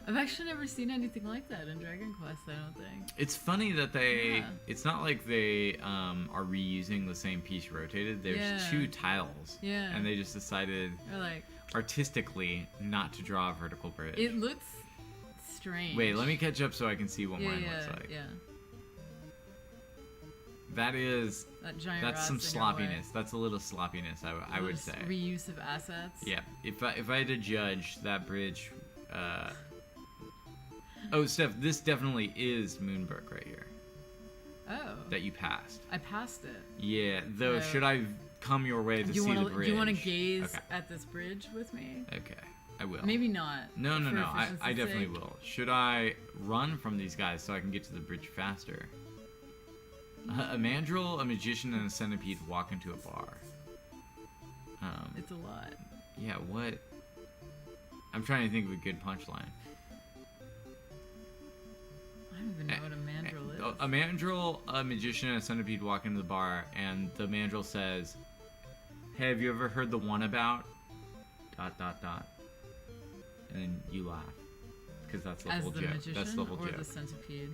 I've actually never seen anything like that in Dragon Quest, I don't think. It's funny that they. Yeah. It's not like they are reusing the same piece rotated. There's Yeah. 2 tiles. Yeah. And they just decided Or like, artistically not to draw a vertical bridge. it looks strange. Wait, let me catch up so I can see what yeah, mine yeah, looks like. Yeah. That is. That giant That's some rat's in your way. sloppiness. That's a little sloppiness, I would Just say. Reuse of assets. Yeah. If I had to judge that bridge. Oh, Steph, this definitely is Moonbrook right here Oh. that you passed. I passed it. Yeah. Though, Yeah. should I come your way to Do you see want the to? bridge? Do you want to gaze Okay. at this bridge with me? Okay. I will. Maybe not. No. for I efficiency's definitely sake. will. Should I run from these guys so I can get to the bridge faster? A Mandrill, a Magician, and a Centipede walk into a bar. It's a lot. Yeah, what? I'm trying to think of a good punchline. I don't even know what a mandrill is. A Mandrill, a Magician, and a Centipede walk into the bar, and the Mandrill says, "Hey, have you ever heard the one about ... ... And then you laugh. Because that's the As whole the joke. magician That's the whole or joke. the centipede?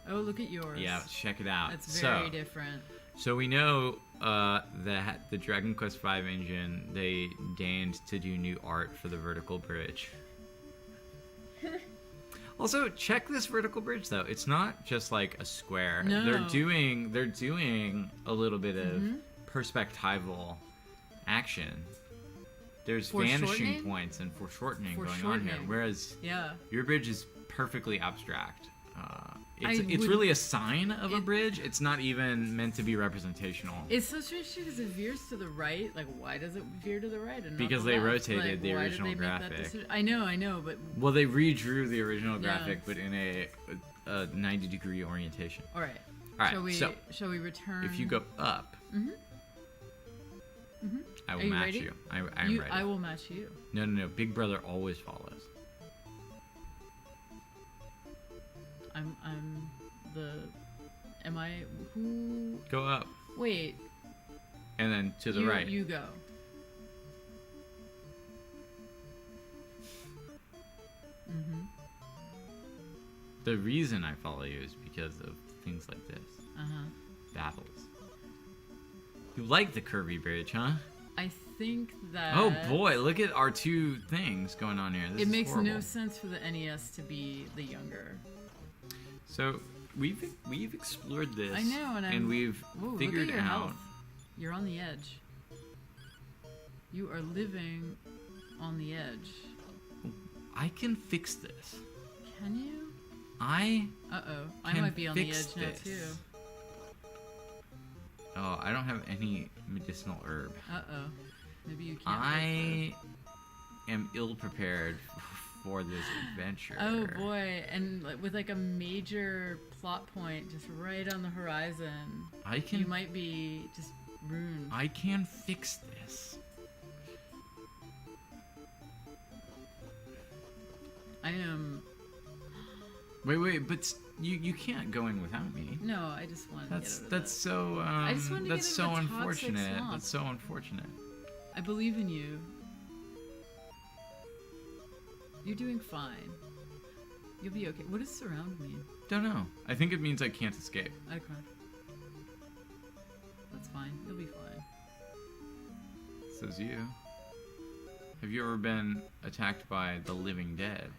Oh, look at yours. Yeah, check it out. It's very so, different. So we know that the Dragon Quest V engine, they deigned to do new art for the vertical bridge. Also, check this vertical bridge though. It's not just like a square. No. They're doing a little bit of perspectival action. There's Foreshortening? vanishing points and foreshortening going on here, Foreshortening. whereas Yeah. your bridge is perfectly abstract. It's would- really a sign of a bridge. It's not even meant to be representational. It's so strange because it veers to the right. Like, why does it veer to the right? And not Because the they left? rotated Like, the why did original they make that graphic. decision? I know, but Well, they redrew the original Yeah. graphic, but in a 90-degree orientation. all right. All right, Shall we? so Shall we return? if you go up, I Are will you match ready? you. I'm ready. I will match you. No. Big Brother always follows. I'm the. Am I who? Go up, Wait. and then to the you, right. You go. The reason I follow you is because of things like this. Battles. You like the curvy bridge, huh? I think that. Oh boy, look at our two things going on here. This It is makes horrible. no sense for the NES to be the younger. So we've explored this. I know, and we've Ooh, figured look at your out. health. You're on the edge. You are living on the edge. I can fix this. Can you? I I can might be on the edge fix now this. too. Oh, I don't have any medicinal herb. Maybe you can't. I am ill prepared for this adventure. Oh boy, and with like a major plot point just right on the horizon, I can. you might be just ruined. I can fix this. I am. Wait, but you can't go in without me. No, I just want to get out of That's that. so just wanted to that's get so out of the toxic unfortunate. swamp. That's so unfortunate. I believe in you. You're doing fine. You'll be okay. What does surround mean? Don't know. I think it means I can't escape. Okay. That's fine. You'll be fine. Says you. Have you ever been attacked by the living dead?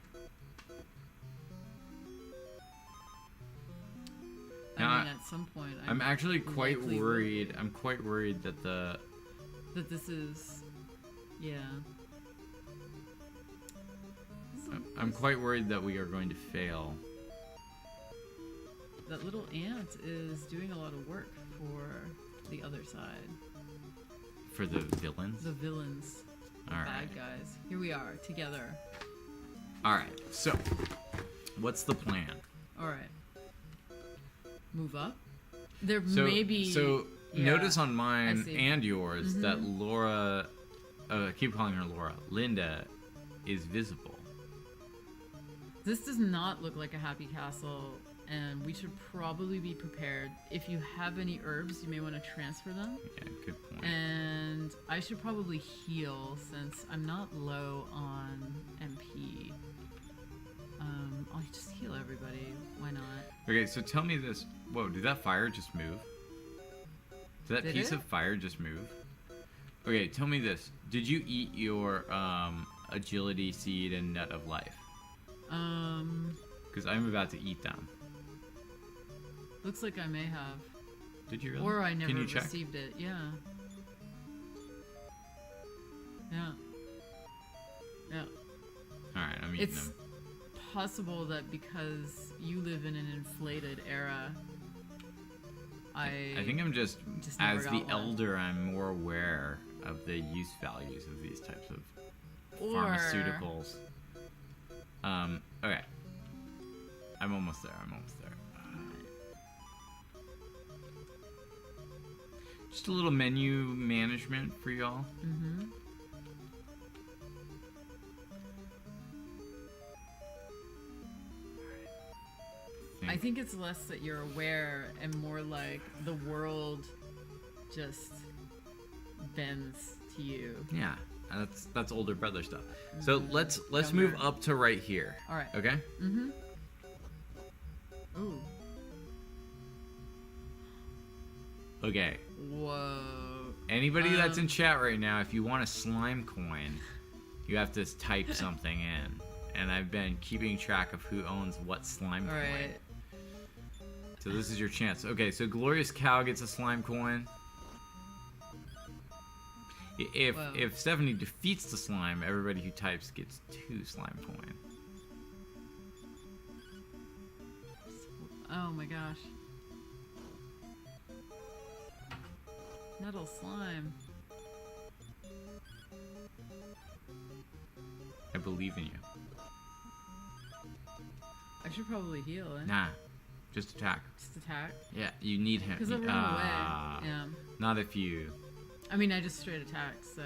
Now, I mean, at some point, I'm actually quite likely will. worried. I'm quite worried that the that this is, yeah. I'm quite worried that we are going to fail. That little ant is doing a lot of work for the other side. For the villains? The villains. All Bad right. guys. Here we are, together. Alright, so what's the plan? Alright. Move up? There So, may be... so yeah, notice on I mine see. and yours that Laura, I keep calling her Laura, Linda is visible. This does not look like a happy castle, and we should probably be prepared. If you have any herbs, you may want to transfer them. Yeah, good point. And I should probably heal since I'm not low on MP. I'll just heal everybody. Why not? Okay, so tell me this. Whoa, did that fire just move? Did that Did piece it? of fire just move? Okay, tell me this. Did you eat your agility seed and nut of life? Because I'm about to eat them. Looks like I may have. Did you really? Or I never Can you check? received it. Yeah. Yeah. Yeah. Alright, I'm eating It's them. possible that because you live in an inflated era, I think I'm just never as the got one. elder, I'm more aware of the use values of these types of Or- pharmaceuticals. Okay. I'm almost there. Just a little menu management for y'all. Mm-hmm. I think it's less that you're aware and more like the world just bends to you. Yeah, that's older brother stuff. So let's Younger. move up to right here. All right. Okay. Mm-hmm. Ooh. Okay. Whoa. Anybody that's in chat right now, if you want a slime coin, you have to type something in. And I've been keeping track of who owns what slime All coin. right. So this is your chance. Okay, so Glorious Cow gets a slime coin. Whoa. If Stephanie defeats the slime, everybody who types gets 2 slime coin. Oh my gosh. Metal slime. I believe in you. I should probably heal, eh? Nah, just attack. Just attack. Yeah, you need him. Because I'll run away. Yeah. Not if you. I mean, I just straight attacked, so.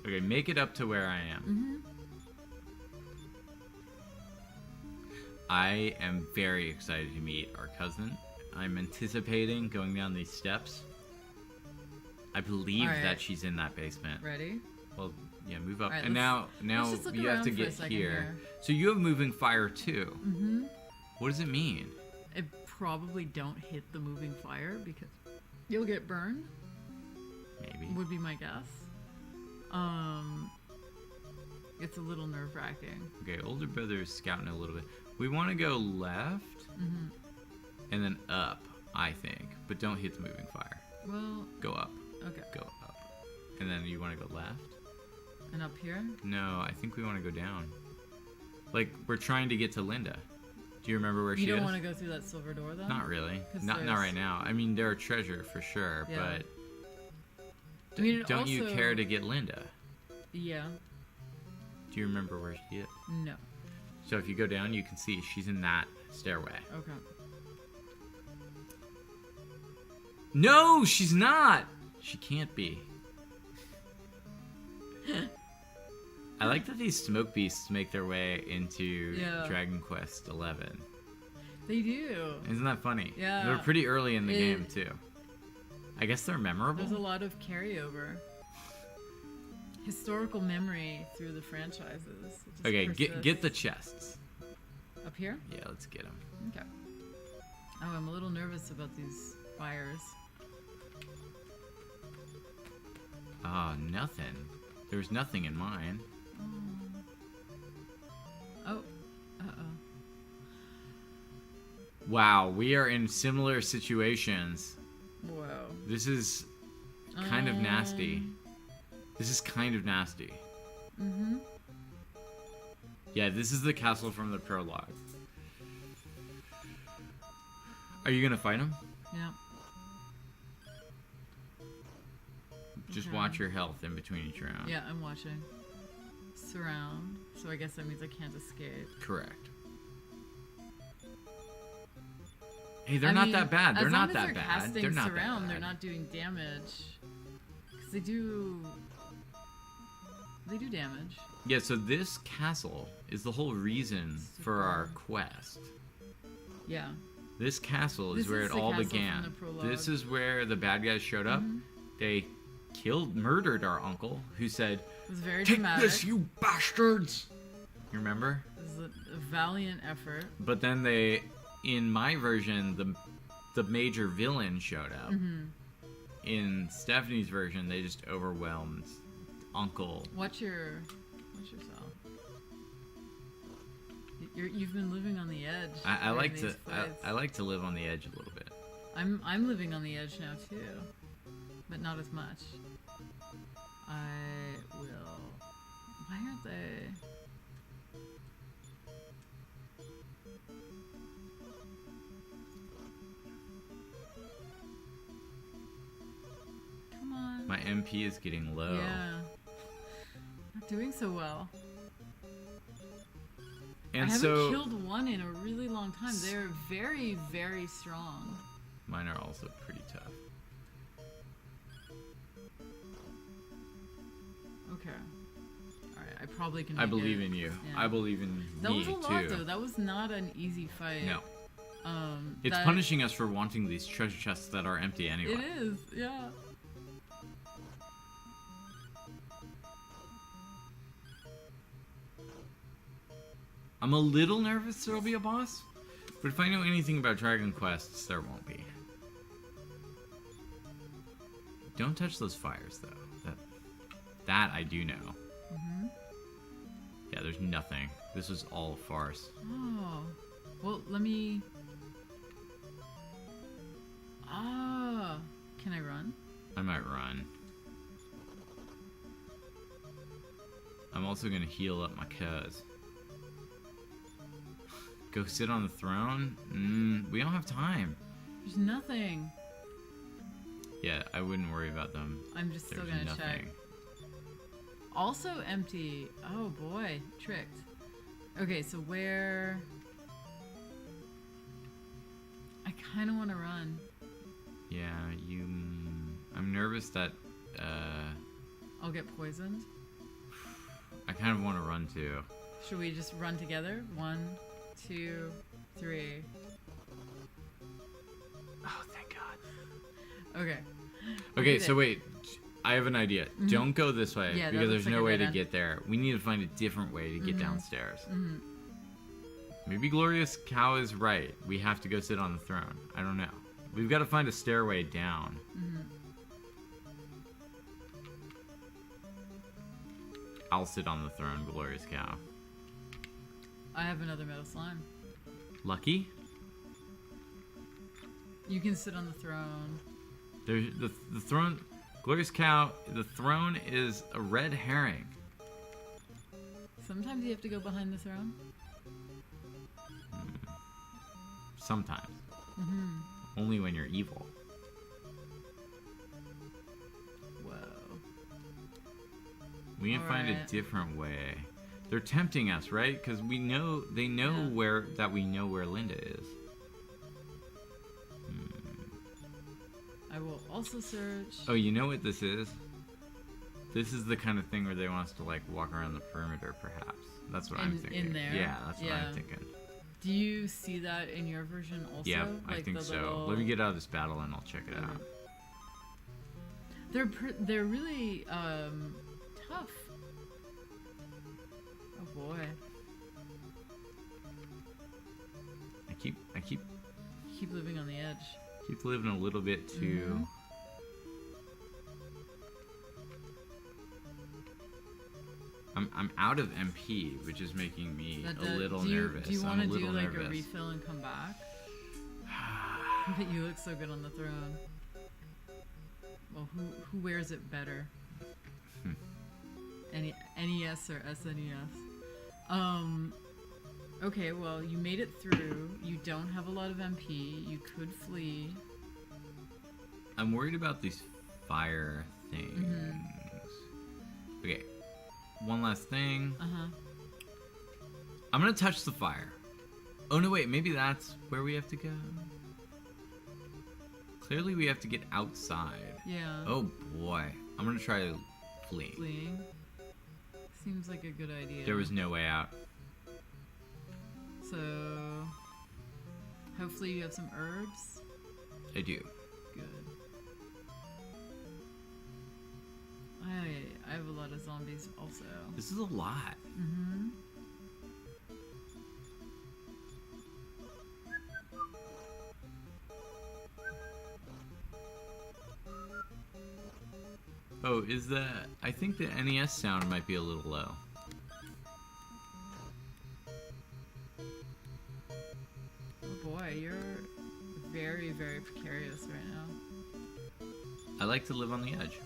Okay, make it up to where I am. Mm-hmm. I am very excited to meet our cousin. I'm anticipating going down these steps. I believe Alright. that she's in that basement. Ready? Well, yeah, move up. Alright, and now let's just look you have to around for a get second here. here. So you have moving fire too. Mm-hmm. What does it mean? I probably don't hit the moving fire because you'll get burned. Maybe. Would be my guess. It's a little nerve-wracking. Okay, older brother is scouting a little bit. We want to go left Mm-hmm. and then up, I think. But don't hit the moving fire. Well, Go up. okay. Go up. And then you want to go left? And up here? No, I think we want to go down. Like, we're trying to get to Linda. Do you remember where she You is? don't want to go through that silver door, though? Not really. 'Cause Not there's- right now. I mean, they're a treasure for sure, Yeah. but I mean, it don't you also- care to get Linda? Yeah. Do you remember where she is? No. So if you go down, you can see she's in that stairway. Okay. No, she's not. She can't be. I like that these smoke beasts make their way into Yeah. Dragon Quest XI. They do. Isn't that funny? Yeah. They're pretty early in the It- game too. I guess they're memorable. There's a lot of carryover. Historical memory through the franchises. It just Okay, get the persists. chests. Up here? Yeah, let's get them. Okay. Oh, I'm a little nervous about these fires. Ah, nothing. There was nothing in mine. Oh. Uh-oh. Wow, we are in similar situations. Whoa. This is kind of nasty. This is kind of nasty. Mm-hmm. Yeah, this is the castle from the prologue. Are you gonna fight him? Yeah. Just Okay. watch your health in between each round. Yeah, I'm watching. Surround. So I guess that means I can't escape. Correct. Hey, they're I not mean, that bad. They're as not long as that they're bad. casting They're not surround, that bad. they're not doing damage. Because they do damage. Yeah, so this castle is the whole reason for our Super. quest. Yeah. This castle is This where is it the all castle from began. the prologue. This is where the bad guys showed up. Mhm. They murdered our uncle, who said, It was very "Take dramatic. this, you bastards!" You remember? This is a valiant effort. But then they, in my version, the major villain showed up. Mm-hmm. In Stephanie's version, they just overwhelmed Uncle. Watch yourself. You've been living on the edge. I during like these to fights. I like to live on the edge a little bit. I'm living on the edge now too, but not as much. I will. Why aren't they? Come on. My MP is getting low. Yeah. Not doing so well. And I haven't so killed one in a really long time. They're very, very strong. mine are also pretty tough. Okay. Alright, I probably can I make believe it. in you. Yeah. I believe in That me was a lot too. though. That was not an easy fight. No. It's that- punishing us for wanting these treasure chests that are empty anyway. It is, yeah. I'm a little nervous there'll be a boss, but if I know anything about Dragon Quests, there won't be. Don't touch those fires, though. That I do know. Mm-hmm. Yeah, there's nothing. This was all a farce. Oh. Well, let me... Ah. Can I run? I might run. I'm also gonna heal up my cuz. Go sit on the throne? We don't have time. There's nothing. Yeah, I wouldn't worry about them. I'm just still There's gonna nothing. check. Also empty. Oh boy, tricked. Okay, so where... I kind of want to run. Yeah, I'm nervous that, I'll get poisoned. I kind of want to run too. Should we just run together? 1, 2, 3. Oh, thank God. Okay. Okay, so wait. I have an idea. Don't go this way Yeah, that because looks there's like no a way dead to end. get there. We need to find a different way to get downstairs. Mhm. Maybe Glorious Cow is right. We have to go sit on the throne. I don't know. We've got to find a stairway down. I'll sit on the throne, Glorious Cow. I have another metal slime. Lucky? You can sit on the throne. There's the throne. Glorious Cow, the throne is a red herring. Sometimes you have to go behind the throne. Sometimes. Only when you're evil. Whoa. We need to find a Alright. different way. They're tempting us, right? Because they know Yeah. that we know where Linda is. I will also search. Oh, you know what this is? This is the kind of thing where they want us to like walk around the perimeter, perhaps. That's what I'm In thinking. there? Yeah, that's what Yeah. I'm thinking. Do you see that in your version also? Yeah, I Like think the so. little- Let me get out of this battle and I'll check it out. They're really tough. Oh boy. I keep Keep living on the edge. living a little bit too. I'm out of MP, which is making me That a does- little do you, nervous. Do you I'm want a to do little like nervous. a refill and come back? But you look so good on the throne. Well, who wears it better? NES or SNES? Okay, well, you made it through. You don't have a lot of MP. You could flee. I'm worried about these fire things. Okay, one last thing. I'm gonna touch the fire. Oh no, wait, maybe that's where we have to go. Clearly we have to get outside. Yeah. Oh boy, I'm gonna try fleeing. Fleeing. Seems like a good idea. There was no way out. So, hopefully you have some herbs. I do. Good. I have a lot of zombies also. This is a lot. Oh, I think the NES sound might be a little low. Oh boy, you're very, very precarious right now. I like to live on the edge.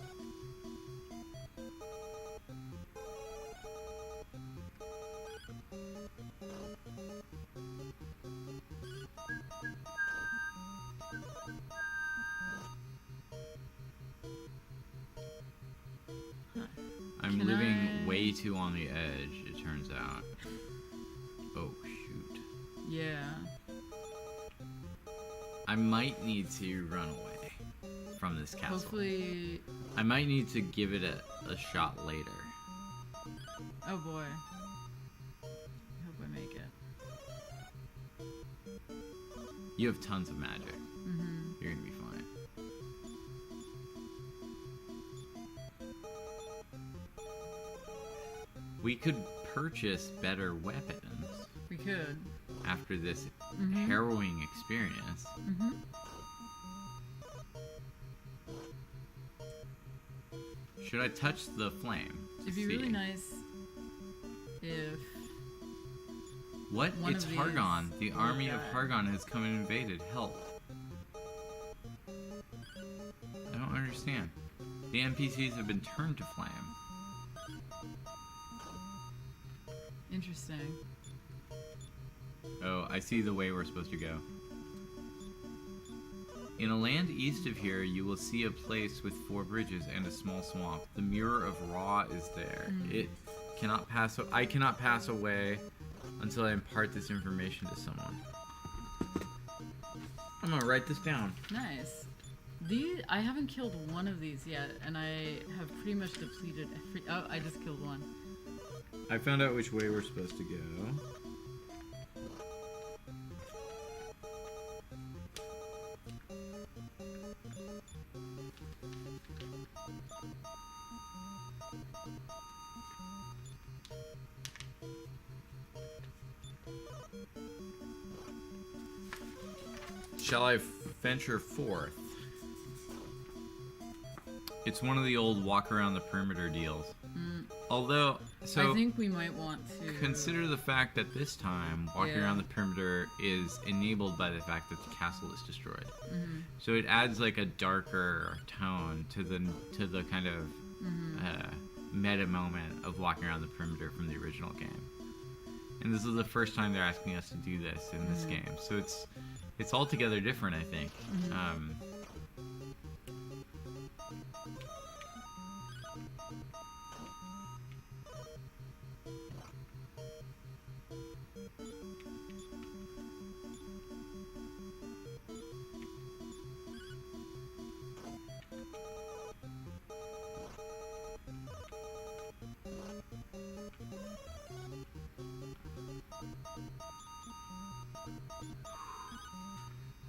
I'm Can living I- way too on the edge, it turns out. Oh, shoot. Yeah. I might need to run away from this castle. Hopefully. I might need to give it a shot later. Oh boy. I hope I make it. You have tons of magic. You're gonna be fine. We could purchase better weapons We could. after this harrowing experience. Should I touch the flame? to It'd be see? really nice if. What? One It's of these Hargon. The will army of die. Hargon has come and invaded. Help. I don't understand. The NPCs have been turned to flame. Interesting. Oh, I see the way we're supposed to go. In a land east of here, you will see a place with 4 bridges and a small swamp. The Mirror of Ra is there. It cannot pass. I cannot pass away until I impart this information to someone. I'm gonna write this down. Nice. I haven't killed one of these yet, and I have pretty much depleted every. Oh, I just killed one. I found out which way we're supposed to go. Shall I venture forth? It's one of the old walk around the perimeter deals. Although, so I think we might want to consider the fact that this time walking around the perimeter is enabled by the fact that the castle is destroyed. So it adds like a darker tone to the kind of meta moment of walking around the perimeter from the original game. And this is the first time they're asking us to do this in this game. So it's altogether different, I think.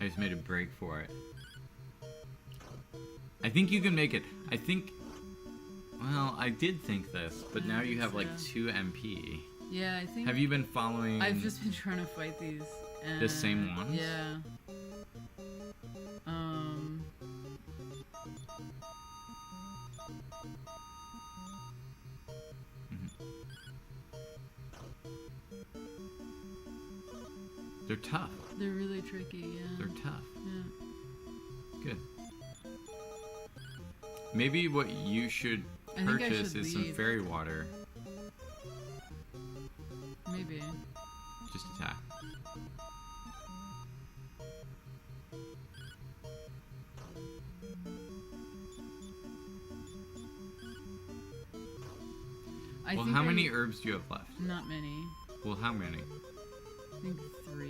I just made a break for it. I think you can make it. I think... Well, I did think this, but now you have like 2 MP. Yeah, I think... Have you been following... I've just been trying to fight these. And the same ones? Yeah. They're tough. They're really tricky, yeah. They're tough. Yeah. Good. Maybe what you should purchase is some fairy water. Maybe. Just attack. Well, how many herbs do you have left? Not many. Well, how many? I think 3,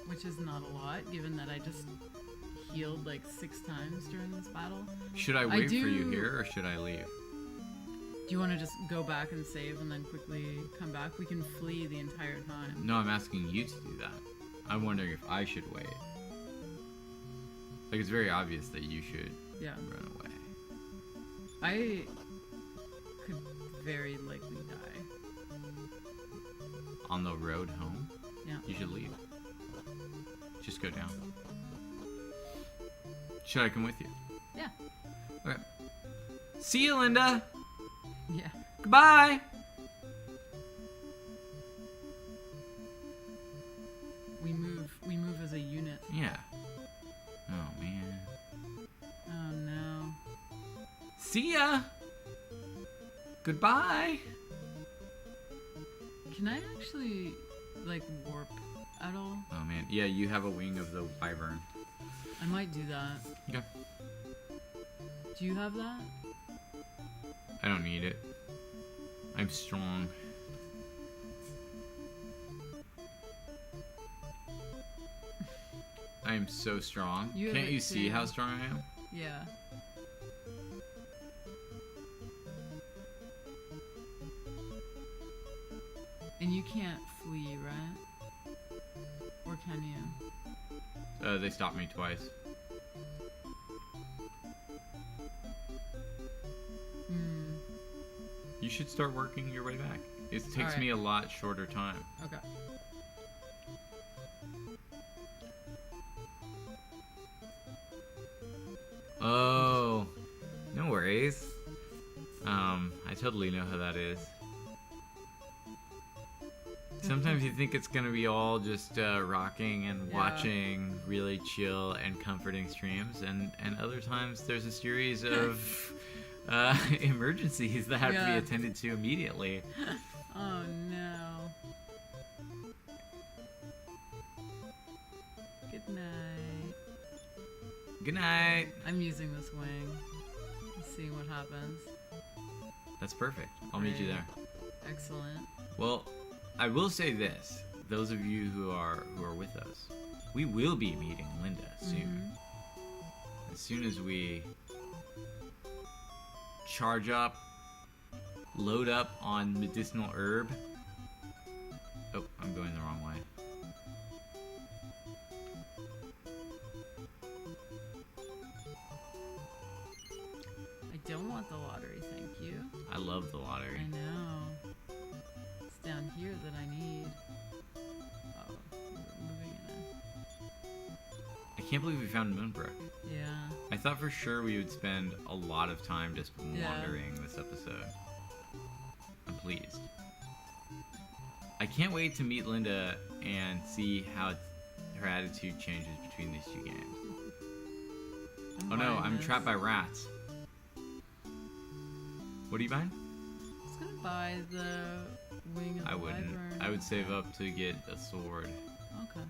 which is not a lot, given that I just healed like 6 times during this battle. Should I wait for you here, or should I leave? Do you want to just go back and save and then quickly come back? We can flee the entire time. No, I'm asking you to do that. I'm wondering if I should wait. Like, it's very obvious that you should run away. I could very likely die. On the road home? Yeah. You should leave. Just go down. Should I come with you? Yeah. Okay. See you, Linda! Yeah. Goodbye! We move as a unit. Yeah. Oh, man. Oh, no. See ya! Goodbye! Can I actually, like, warp at all? Oh, man. Yeah, you have a wing of the wyvern. I might do that. Okay. Do you have that? I don't need it. I'm strong. I am so strong. Can't you see how strong I am? Yeah. And you can't flee, right? Or can you? They stopped me twice. You should start working your way back. It takes me a lot shorter time. Okay. Oh, no worries. I totally know how that is. Sometimes you think it's gonna be all just rocking and watching really chill and comforting streams, and other times there's a series of emergencies that have to be attended to immediately. Oh no. Good night. Good night. I'm using this wing. Let's see what happens. That's perfect. I'll meet you there. Excellent. Well, I will say this: those of you who are with us, we will be meeting Linda soon. As soon as we charge up, load up on medicinal herb. Oh, I'm going the wrong way. I don't want the lottery, thank you. I love the lottery. I know. It's down here that I need. Oh, we're moving in I can't believe we found Moonbrook. it. Yeah. I thought for sure we would spend a lot of time just Yeah. wandering this episode. I'm pleased. I can't wait to meet Linda and see how her attitude changes between these two games. Oh no, I'm trapped by rats. What are you buying? I was gonna buy the wing of I the wouldn't. wyvern. I would save up to get a sword Okay.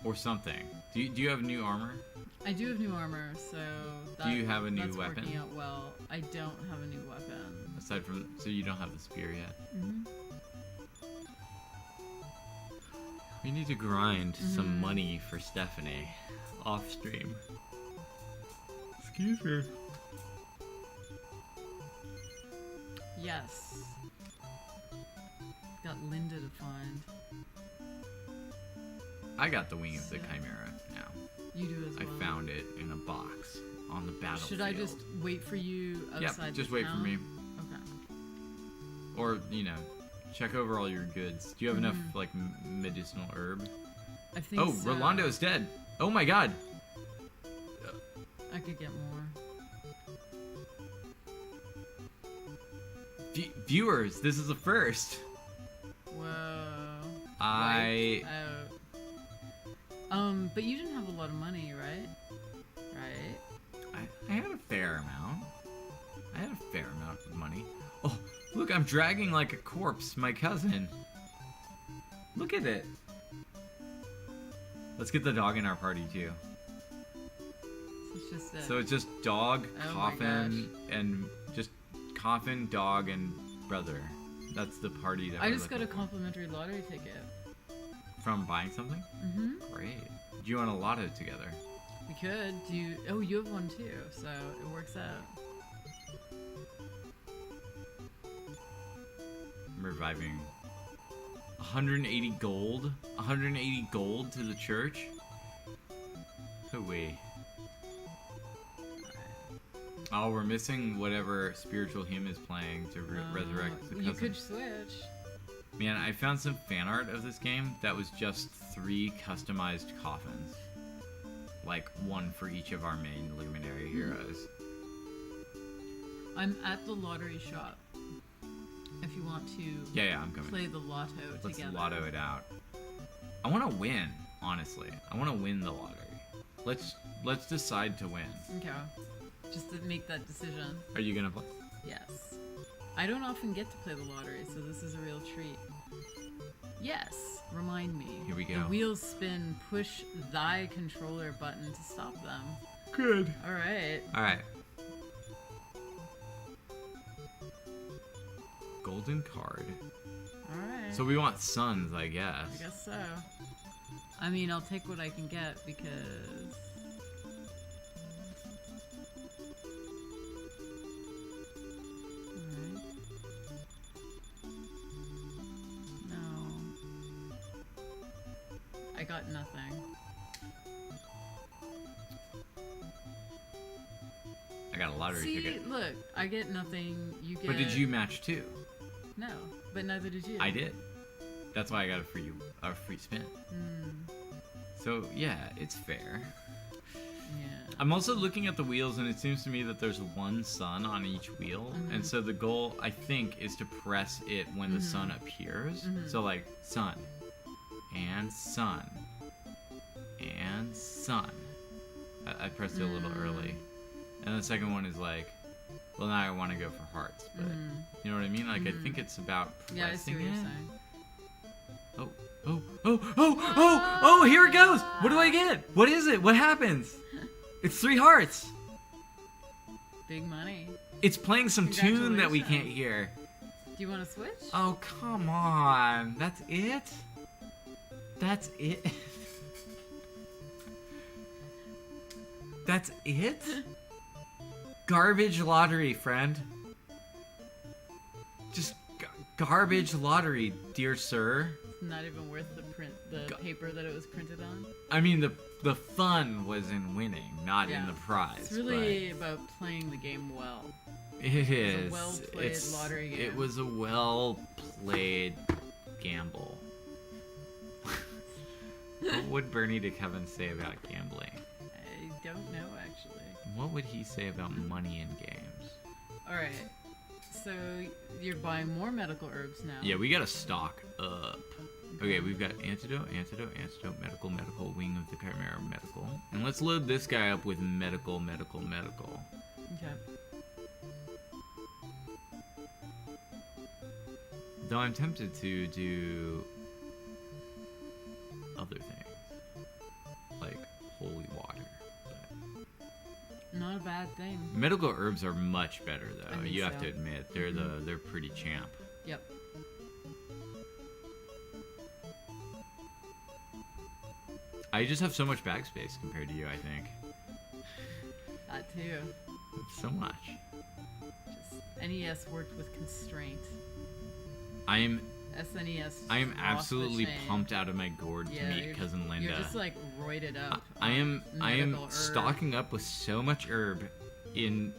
or something. Do you have new armor? I do have new armor, so Do you have a new that's weapon? working out well. I don't have a new weapon. Aside from, so you don't have the spear yet. We need to grind some money for Stephanie off stream. Excuse me. Yes. Got Linda to find. I got the wing of the So- Chimera now. You do as I well. found it in a box on the battlefield. Should I just wait for you outside Yep, just the wait for town? me. Okay. Or, check over all your goods. Do you have enough, like, medicinal herb? I think Oh, so. Rolando's dead. Oh my god. I could get more. Viewers, this is the first. Whoa. I... Wiped out. But you didn't have a lot of money, right? Right? I had a fair amount. I had a fair amount of money. Oh, look, I'm dragging like a corpse, my cousin. Look at it. Let's get the dog in our party too. It's just a... So it's just dog, Oh my coffin, and just coffin, dog, and brother. That's the party that I we're just got a looking for. complimentary lottery ticket. From buying something? Mm-hmm. Great. Do you want a lotto together? We could. Do you... Oh, you have one too, so it works out. I'm reviving 180 gold? 180 gold to the church? Hooey. Oh, we're missing whatever spiritual hymn is playing to resurrect the cousin. You could switch. Man, I found some fan art of this game that was just 3 customized coffins. Like, one for each of our main luminary heroes. I'm at the lottery shop. If you want to Yeah, I'm coming. play the lotto Let's together. lotto it out. I want to win, honestly. I want to win the lottery. Let's decide to win. Okay. Just to make that decision. Are you gonna play? Yes. I don't often get to play the lottery, so this is a real treat. Yes. Remind me. Here we go. The wheels spin. Push thy controller button to stop them. Good. All right. All right. Golden card. All right. So we want suns, I guess. I guess so. I mean, I'll take what I can get because... Alright. No. I got nothing. I got a lottery See, ticket. look, I get nothing, you get... But did you match too? No, but neither did you. I did. That's why I got a free spin. So yeah, it's fair. Yeah. I'm also looking at the wheels, and it seems to me that there's one sun on each wheel, and so the goal, I think, is to press it when the sun appears. So like sun, and sun, and sun. I pressed it a little early, and the second one is like Well, now I want to go for hearts, but you know what I mean? Like, I think it's about pressing Yeah, I see what you're it. saying. Oh, here it goes! What do I get? What is it? What happens? It's 3 hearts! Big money. It's playing some tune that we can't Congratulations. hear. Do you want to switch? Oh, come on. That's it? That's it? That's it? Garbage lottery, friend. Just garbage lottery, dear sir. Not even worth the paper that it was printed on. I mean, the fun was in winning, not in the prize. It's really about playing the game well. It is. It was a well-played lottery game. It was a well-played gamble. What would Bernie to Kevin say about gambling? I don't know, actually. What would he say about money in games? Alright. So, you're buying more medical herbs now. Yeah, we gotta stock up. Okay, we've got antidote, medical, wing of the chimera, medical. And let's load this guy up with medical. Okay. Though I'm tempted to do other things, like holy water. But Not a bad thing. medical herbs are much better, though. I think You have so. to admit, they're pretty champ. Yep. I just have so much bag space compared to you. I think That too. so much. Just NES worked with constraint. I am SNES. I am lost the absolutely chain. pumped out of my gourd Yeah, to meet you're cousin just, Linda. You're just like roided up. I am medical herb. stocking up with so much herb in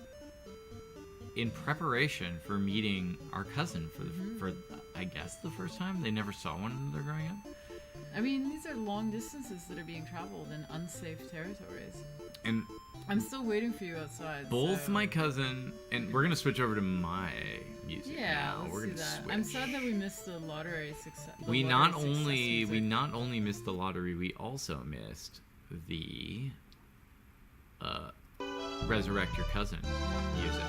preparation for meeting our cousin for I guess the first time. They never saw one another growing up. I mean, these are long distances that are being traveled in unsafe territories. And I'm still waiting for you outside. both so- my cousin and we're gonna switch over to my music Yeah, now. let's We're do gonna that. switch. I'm sad that we missed the lottery success. we not only missed the lottery, we also missed the Resurrect Your Cousin music.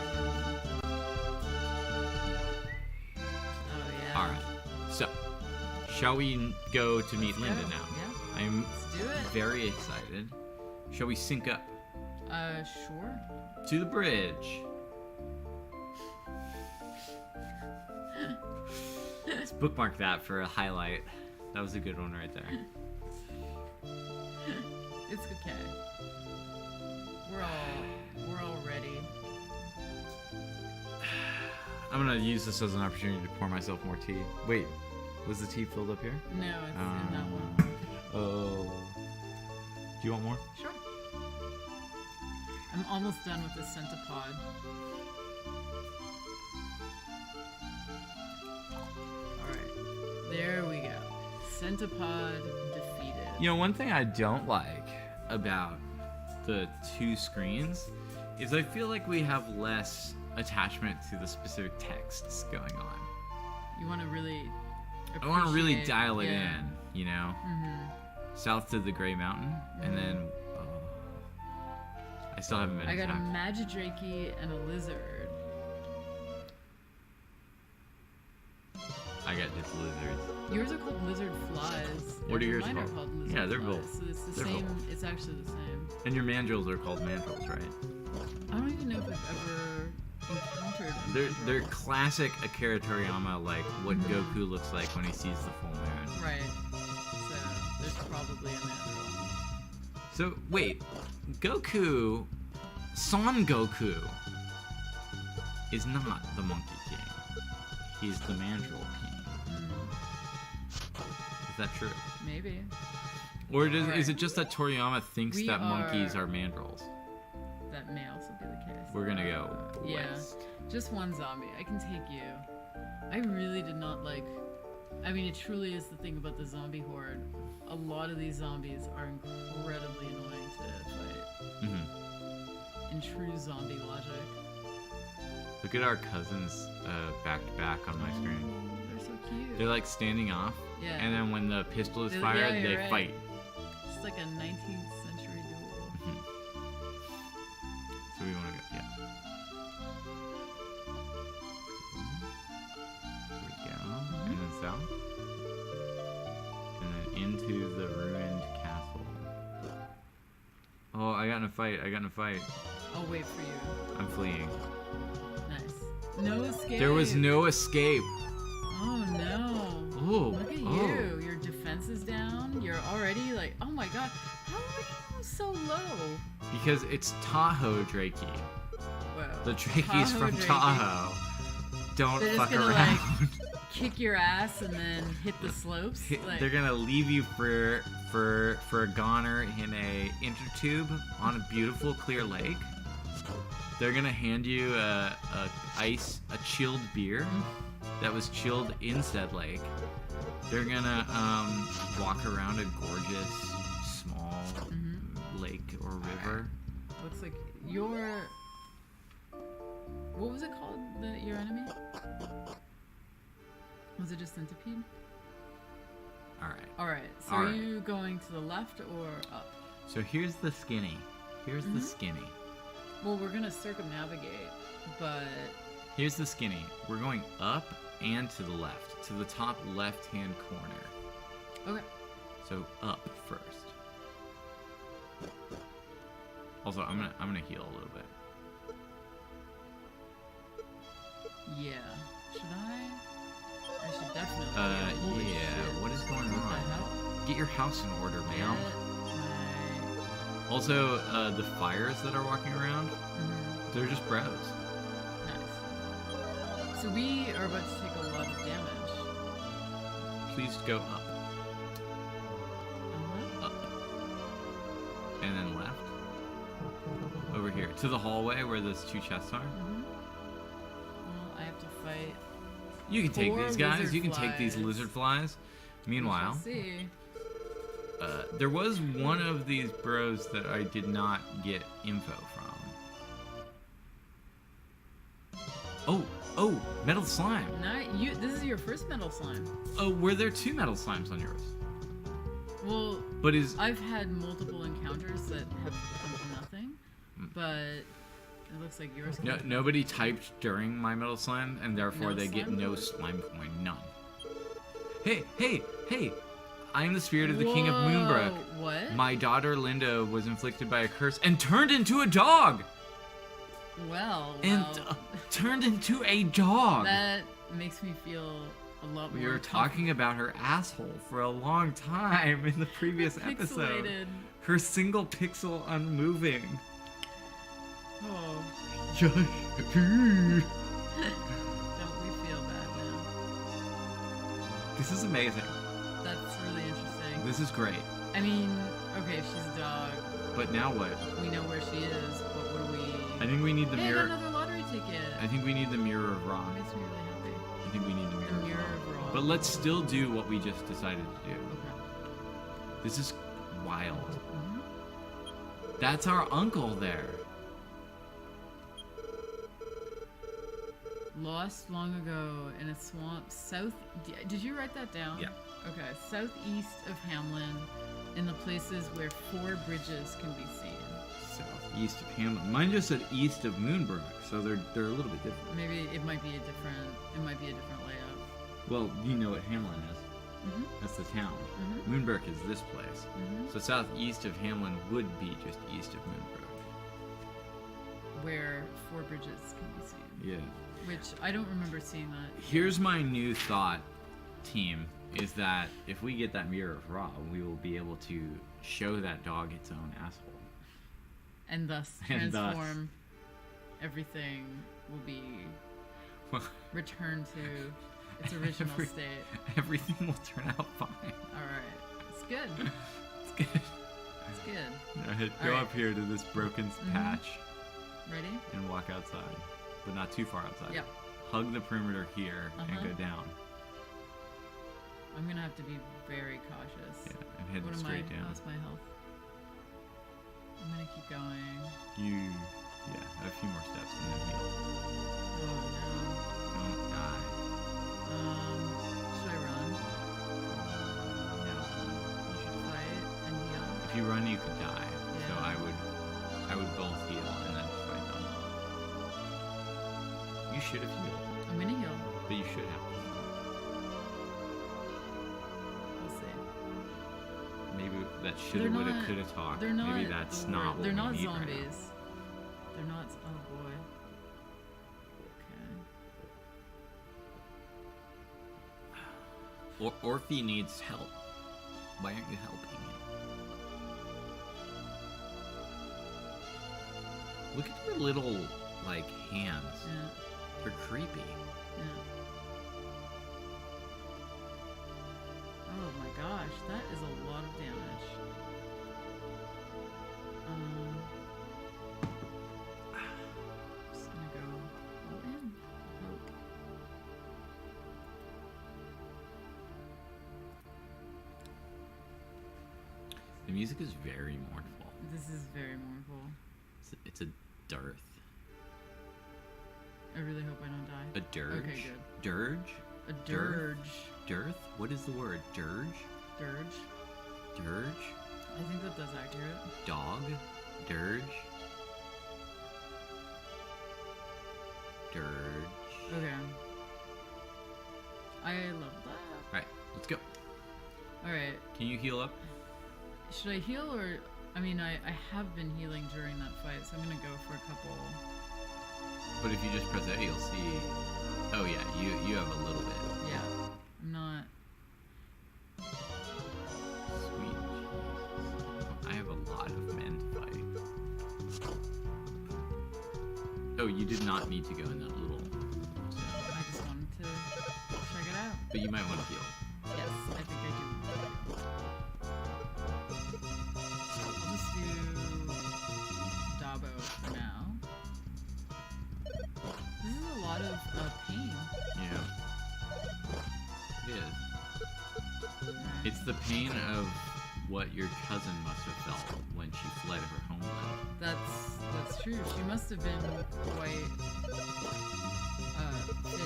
Oh yeah. Alright. So shall we go to meet Linda go. now? Yeah. I'm Let's do it. very excited. Shall we sync up Sure. to the bridge? Let's bookmark that for a highlight. That was a good one right there. It's okay. We're all ready. I'm gonna use this as an opportunity to pour myself more tea. Wait, was the tea filled up here? No, it's in that one. Oh. Do you want more? Sure. I'm almost done with this centipod. Alright. There we go. Centipod defeated. You know, one thing I don't like about the 2 screens is I feel like we have less attachment to the specific texts going on. You want to really I want to really appreciate- dial it yeah. in, you know? Mm-hmm. South to the Gray Mountain, and then I still haven't been I got a attacked. Magidrake and a lizard. I got just lizards. Yours are called lizard flies. What are yours Mine called? are called lizard Yeah, they're flies. both- So it's the they're same. both. It's actually the same. And your mandrills are called mandrills, right? I don't even know if I've ever encountered a They're mandrill. classic Akira Toriyama, like what Goku looks like when he sees the full moon. Right. So there's probably a mandrill. So wait, Goku, Son Goku, is not the Monkey King. He's the Mandrill King. Is that true? Maybe. Or is Alright. it just that Toriyama thinks We that monkeys are- are mandrills? That may also be the case. We're gonna go Yeah. west. Just one zombie. I can take you. I really did not like. I mean, it truly is the thing about the zombie horde. A lot of these zombies are incredibly annoying to fight. hmm In true zombie logic. Look at our cousins back to back on my screen. They're so cute. They're like standing off, Yeah. and then when the pistol is Yeah, fired, you're they right. fight. It's like a 19th century duel. So we want to go, yeah. to the ruined castle. Oh, I got in a fight. I'll wait for you. I'm fleeing. Nice. No escape. There was no escape. Oh no. Oh. Look at you. Your defense is down. You're already like, oh my god. How are you so low? Because it's Tahoe Drakey. Whoa. The Drakeys Tahoe from Drakey. Tahoe. Don't They're fuck just gonna, around. Kick your ass and then hit the slopes. Like, They're gonna leave you for a goner in a intertube on a beautiful clear lake. They're gonna hand you a chilled beer that was chilled in said lake. They're gonna walk around a gorgeous small lake or river. looks like your. What was it called? Your enemy? Was it just centipede? All right. All right. So All are right. you going to the left or up? So here's the skinny. The skinny. Well, we're gonna circumnavigate, but Here's the skinny. We're going up and to the left, to the top left-hand corner. okay. So up first. Also, I'm gonna heal a little bit. Yeah. Should I? I should definitely. Holy Yeah. shit. What is going What the on? hell? Get your house in order, ma'am. Get Also, the fires that are walking around, my. they're just bros. Nice. So we are about to take a lot of damage. Please go up, up, and then left. Over here to the hallway where those two chests are. Well, I have to fight. You can take 4 these guys. lizard You can take these flies. lizard flies. Meanwhile, Let's see. there was one of these bros that I did not get info from. Oh, metal slime. This is your first metal slime. Oh, were there 2 metal slimes on yours? Well, But is I've had multiple encounters that have come to nothing, but it looks like yours. nobody typed during my metal slime, and therefore No they get slime no coin? slime coin. None. Hey! I am the spirit of the King of Moonbrook. What? My daughter Linda was inflicted by a curse and turned into a dog. Well, And turned into a dog. that makes me feel a lot more. We were talking about her asshole for a long time in the previous episode. Pixelated. Her single pixel unmoving. Oh, Don't don't we feel bad now? This is amazing. That's really interesting. This is great. I mean, okay, she's a dog. But now what? We know where she is, but what do we? I think we need the Hey, I got mirror. another lottery ticket. I think we need the mirror of Ra. Makes me really happy. I think we need the mirror, The mirror of Ra. But let's still do what we just decided to do. Okay. This is wild. Mhm. That's our uncle there. Lost long ago in a swamp south. Did you write that down? Yeah. Okay, southeast of Hamlin, in the places where 4 bridges can be seen. Southeast of Hamlin. Mine just said east of Moonbrook, so they're a little bit different. Maybe it might be a different. It might be a different layout. Well, you know what Hamlin is. Mhm. That's the town. Mhm. Moonbrook is this place. Mhm. So southeast of Hamlin would be just east of Moonbrook. Where 4 bridges can be seen. Yeah. Which I don't remember seeing that. Here's my new thought, team, is that if we get that mirror of Ra, we will be able to show that dog its own asshole. And thus And thus- transform everything will be returned to its original state. Everything will turn out fine. Alright. It's good. It's good. It's good. Alright, go Alright. up here to this broken patch Ready? and walk outside, but not too far outside. Yep. Hug the perimeter here and Uh-huh. go down. I'm gonna have to be very cautious. Yeah, and head What am straight I? down. How's my health? I'm gonna keep going. A few more steps and then heal. Oh Don't die. no. Should I run? No. You should Fight and heal? If you run, you could die. So Yeah. I would both heal and then fight them. You should have healed, I'm gonna heal. but you should have. We'll see. Maybe that shoulda, They're woulda, not- coulda talk. They're not. Maybe that's the not word- what They're we not need right now. zombies. They're not. Oh boy. Okay. Orphe needs help. Why aren't you helping him? Look at her little, like, hands. Yeah. They're creepy. Yeah. Oh my gosh, that is a lot of damage. Just gonna go all in. Poke. The music is very mournful. This is very mournful. It's a dearth. I really hope I don't die. A dirge? Okay, good. Dirge? A dirge. Dearth? What is the word? Dirge? Dirge. Dirge? I think that's accurate. Dog? Dirge? Dirge? Okay. I love that. Alright, let's go. Alright. Can you heal up? Should I heal or... I mean, I have been healing during that fight, so I'm gonna go for a couple... But if you just press A, you'll see... Oh yeah, you have a little bit. Yeah. I'm not... Sweet Jesus. I have a lot of men to fight. Oh, you did not need to go in that little zone. I just wanted to check it out. But you might want to heal. Yes, I think I do. I'll just do Dabo for now. This is a lot of pain. Yeah. It is. Alright. It's the pain of what your cousin must have felt when she fled her homeland. That's true. She must have been quite fit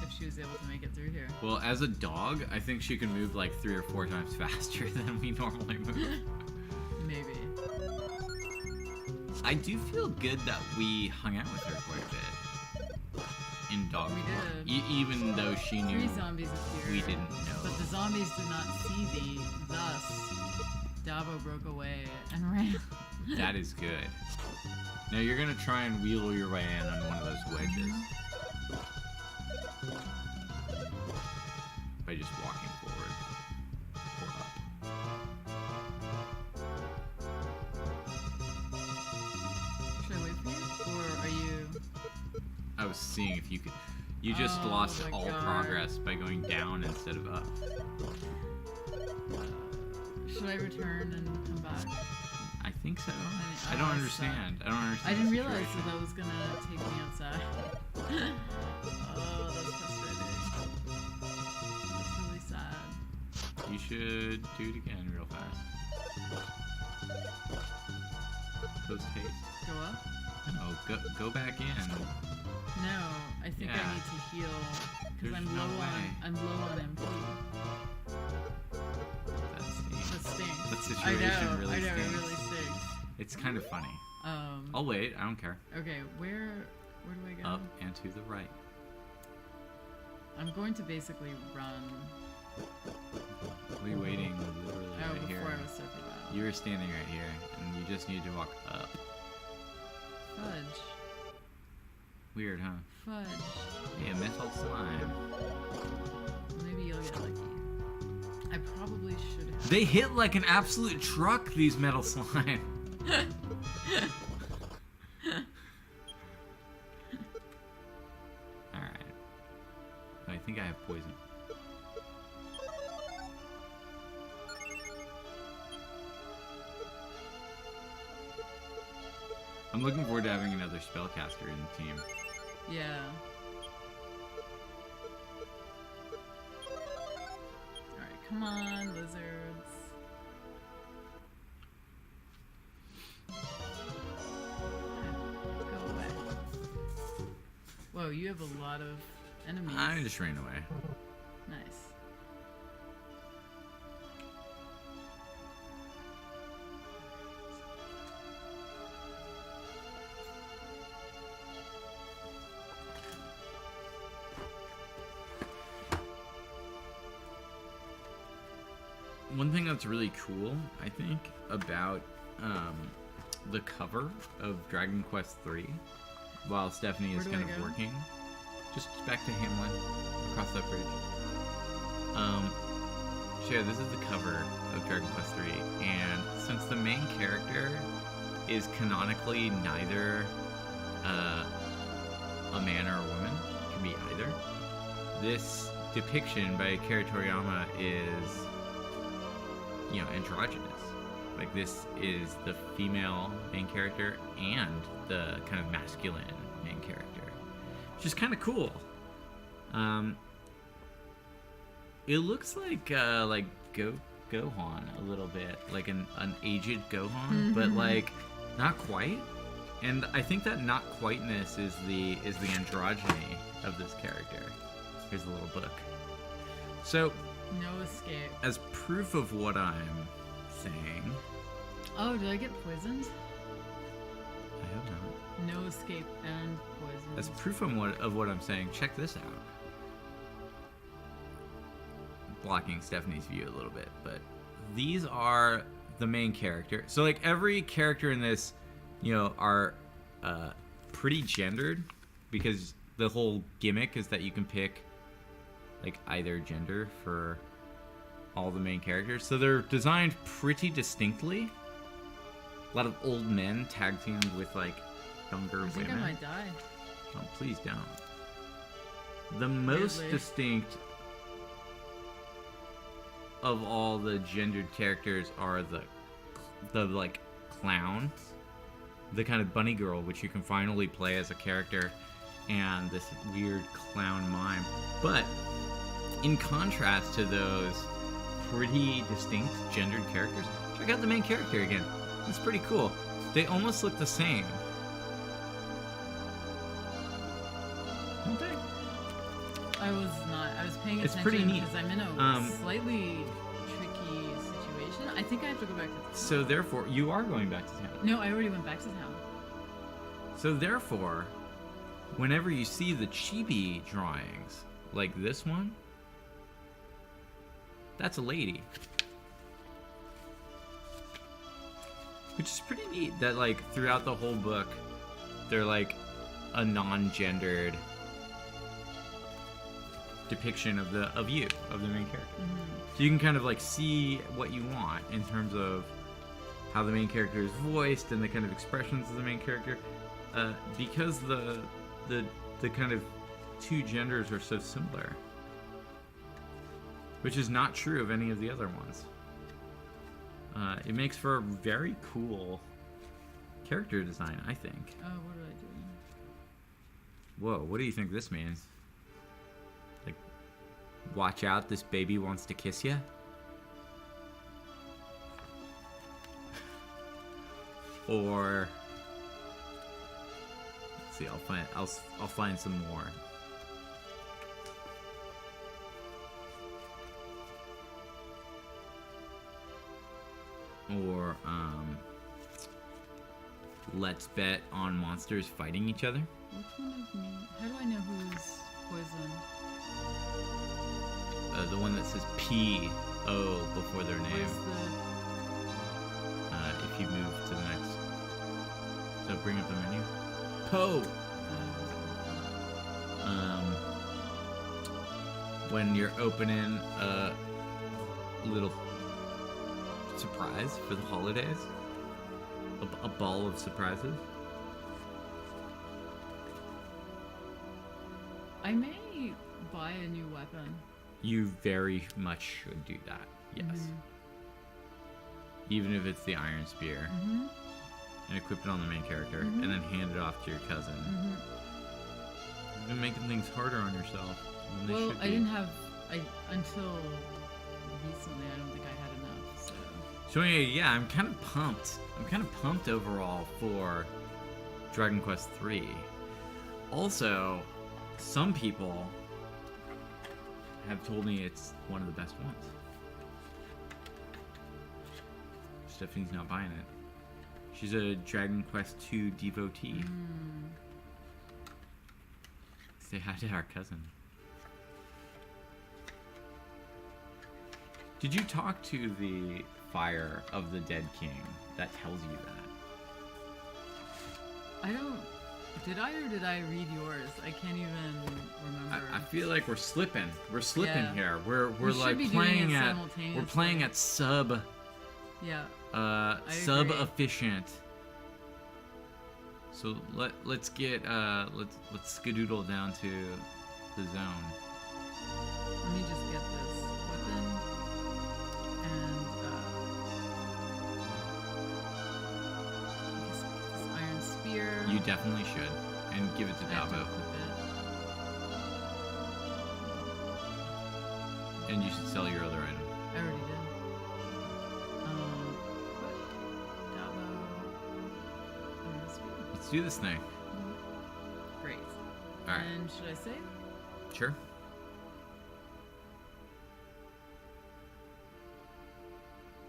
if she was able to make it through here. Well, as a dog, I think she can move like 3 or 4 times faster than we normally move. Maybe. I do feel good that we hung out with her quite a bit in dog We form. did. Even though she knew 3 zombies appeared. we didn't know. But the zombies did not see thee. Thus, Dabo broke away and ran. That is good. Now you're gonna try and wheel your way in on one of those wedges. By just walking forward or up. Should I wait for you? Or are you... I was seeing if you could. You just Oh lost my all God. progress by going down instead of up. Should I return and come back? I think so. I- I don't oh, understand. I don't understand. I didn't the realize situation. that was gonna take me outside. Oh, that's frustrating. That's really sad. You should do it again real fast. Post haste. Go up? No, go back in. No, I think Yeah. I need to heal because There's I'm no low way. on MP. That stinks. That stinks. That situation I know, really I know, stinks. it really stinks. It's kind of funny. I'll wait. I don't care. Okay, where do I go? Up and to the right. I'm going to basically run. We're waiting literally Oh, right before here. I was so about. You were standing right here, and you just need to walk up. Fudge. Weird, huh? Fudge. Hey, a metal slime. Maybe you'll get lucky. I probably should have. They hit like an absolute truck, these metal slime. Alright. I think I have poison. I'm looking forward to having another spellcaster in the team. Yeah. Alright, come on, lizards. Go away. Whoa, you have a lot of enemies. I just ran away. Nice. one thing that's really cool, I think, about the cover of Dragon Quest III, while Stephanie is kind of working, just back to Hamlet, across that bridge. So yeah, this is the cover of Dragon Quest III, and since the main character is canonically neither a man or a woman, it can be either, this depiction by Akira Toriyama is, you know, androgynous. Like, this is the female main character and the kind of masculine main character, which is kind of cool. It looks like Gohan a little bit, like an aged Gohan, but like not quite. And I think that not quiteness is the androgyny of this character. Here's the little book. So, no escape. As proof of what I'm saying. Oh, did I get poisoned? I hope not. No escape and poison. As proof of what I'm saying, check this out. Blocking Stephanie's view a little bit, but these are the main character. So, like, every character in this, you know, are pretty gendered, because the whole gimmick is that you can pick, like, either gender for all the main characters. So they're designed pretty distinctly. A lot of old men tag teamed with, like, younger women. I think I might die. Oh, please don't. The most distinct of all the gendered characters are the like clowns, the kind of bunny girl, which you can finally play as a character, and this weird clown mime. But in contrast to those pretty distinct gendered characters, check out the main character again. It's pretty cool. They almost look the same, don't they? I was not. I was paying attention. It's pretty neat because I'm in a slightly tricky situation. I think I have to go back to town. So therefore, you are going back to town. No, I already went back to town. So therefore, whenever you see the chibi drawings, like this one, that's a lady. Which is pretty neat that, like, throughout the whole book, they're like a non-gendered depiction of the main character. So you can kind of like see what you want in terms of how the main character is voiced and the kind of expressions of the main character, because the kind of two genders are so similar, which is not true of any of the other ones. It makes for a very cool character design, I think. Oh, what do I do? Whoa, what do you think this means? Like, watch out, this baby wants to kiss you? Or, let's see, I'll find some more. Or, let's bet on monsters fighting each other. Which one of me? How do I know who's poisoned? The one that says P-O before their name. If you move to the next. So bring up the menu. Poe! When you're opening a little surprise for the holidays. A ball of surprises. I may buy a new weapon. You very much should do that, yes. Even if it's the Iron Spear. And equip it on the main character, and then hand it off to your cousin. You've been making things harder on yourself. Well, I didn't have... until recently, I don't think I had enough, so... So anyway, yeah, I'm kind of pumped. I'm kind of pumped overall for Dragon Quest III. Also, some people have told me it's one of the best ones. Stephanie's not buying it. She's a Dragon Quest II devotee. Say hi to our cousin. Did you talk to the fire of the dead king that tells you that? I don't. Did I or did I read yours? I can't even remember. I feel like we're slipping. We're slipping Yeah. here. We're We should like be doing playing it at simultaneously. we're playing at sub Yeah. sub agree. efficient. So let's get let's skedoodle down to the zone. Let me just get this weapon and I guess this iron spear. You definitely should, and give it to I have to Dabo. equip it. And you should sell your other item. I already did. Dabo. Iron spear. Let's do this thing. Great. All right. And should I save? Sure.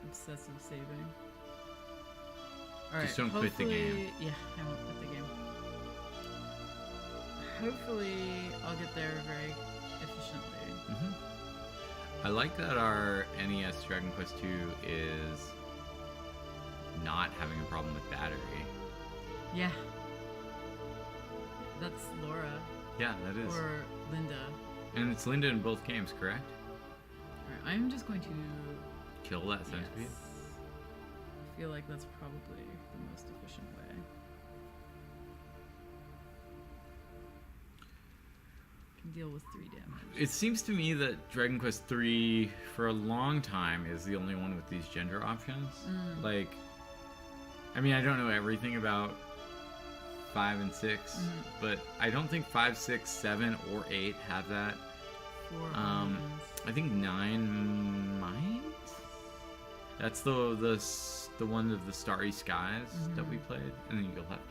Obsessive saving. Alright. Just don't quit the game. Yeah, I won't quit the game. Hopefully, I'll get there very efficiently. hmm I like that our NES Dragon Quest II is not having a problem with battery. Yeah. That's Laura. Yeah, that is. Or Linda. And it's Linda in both games, correct? Alright, I'm just going to. Kill that centipede. Yes. I feel like that's probably the most efficient way. Can deal with 3 damage. It seems to me that Dragon Quest III, for a long time, is the only one with these gender options. Like, I mean, I don't know everything about 5 and 6, but I don't think 5, 6, 7, or 8 have that. 4 Um, onions. I think 9 might. That's the one of the Starry Skies that we played, and then you go left.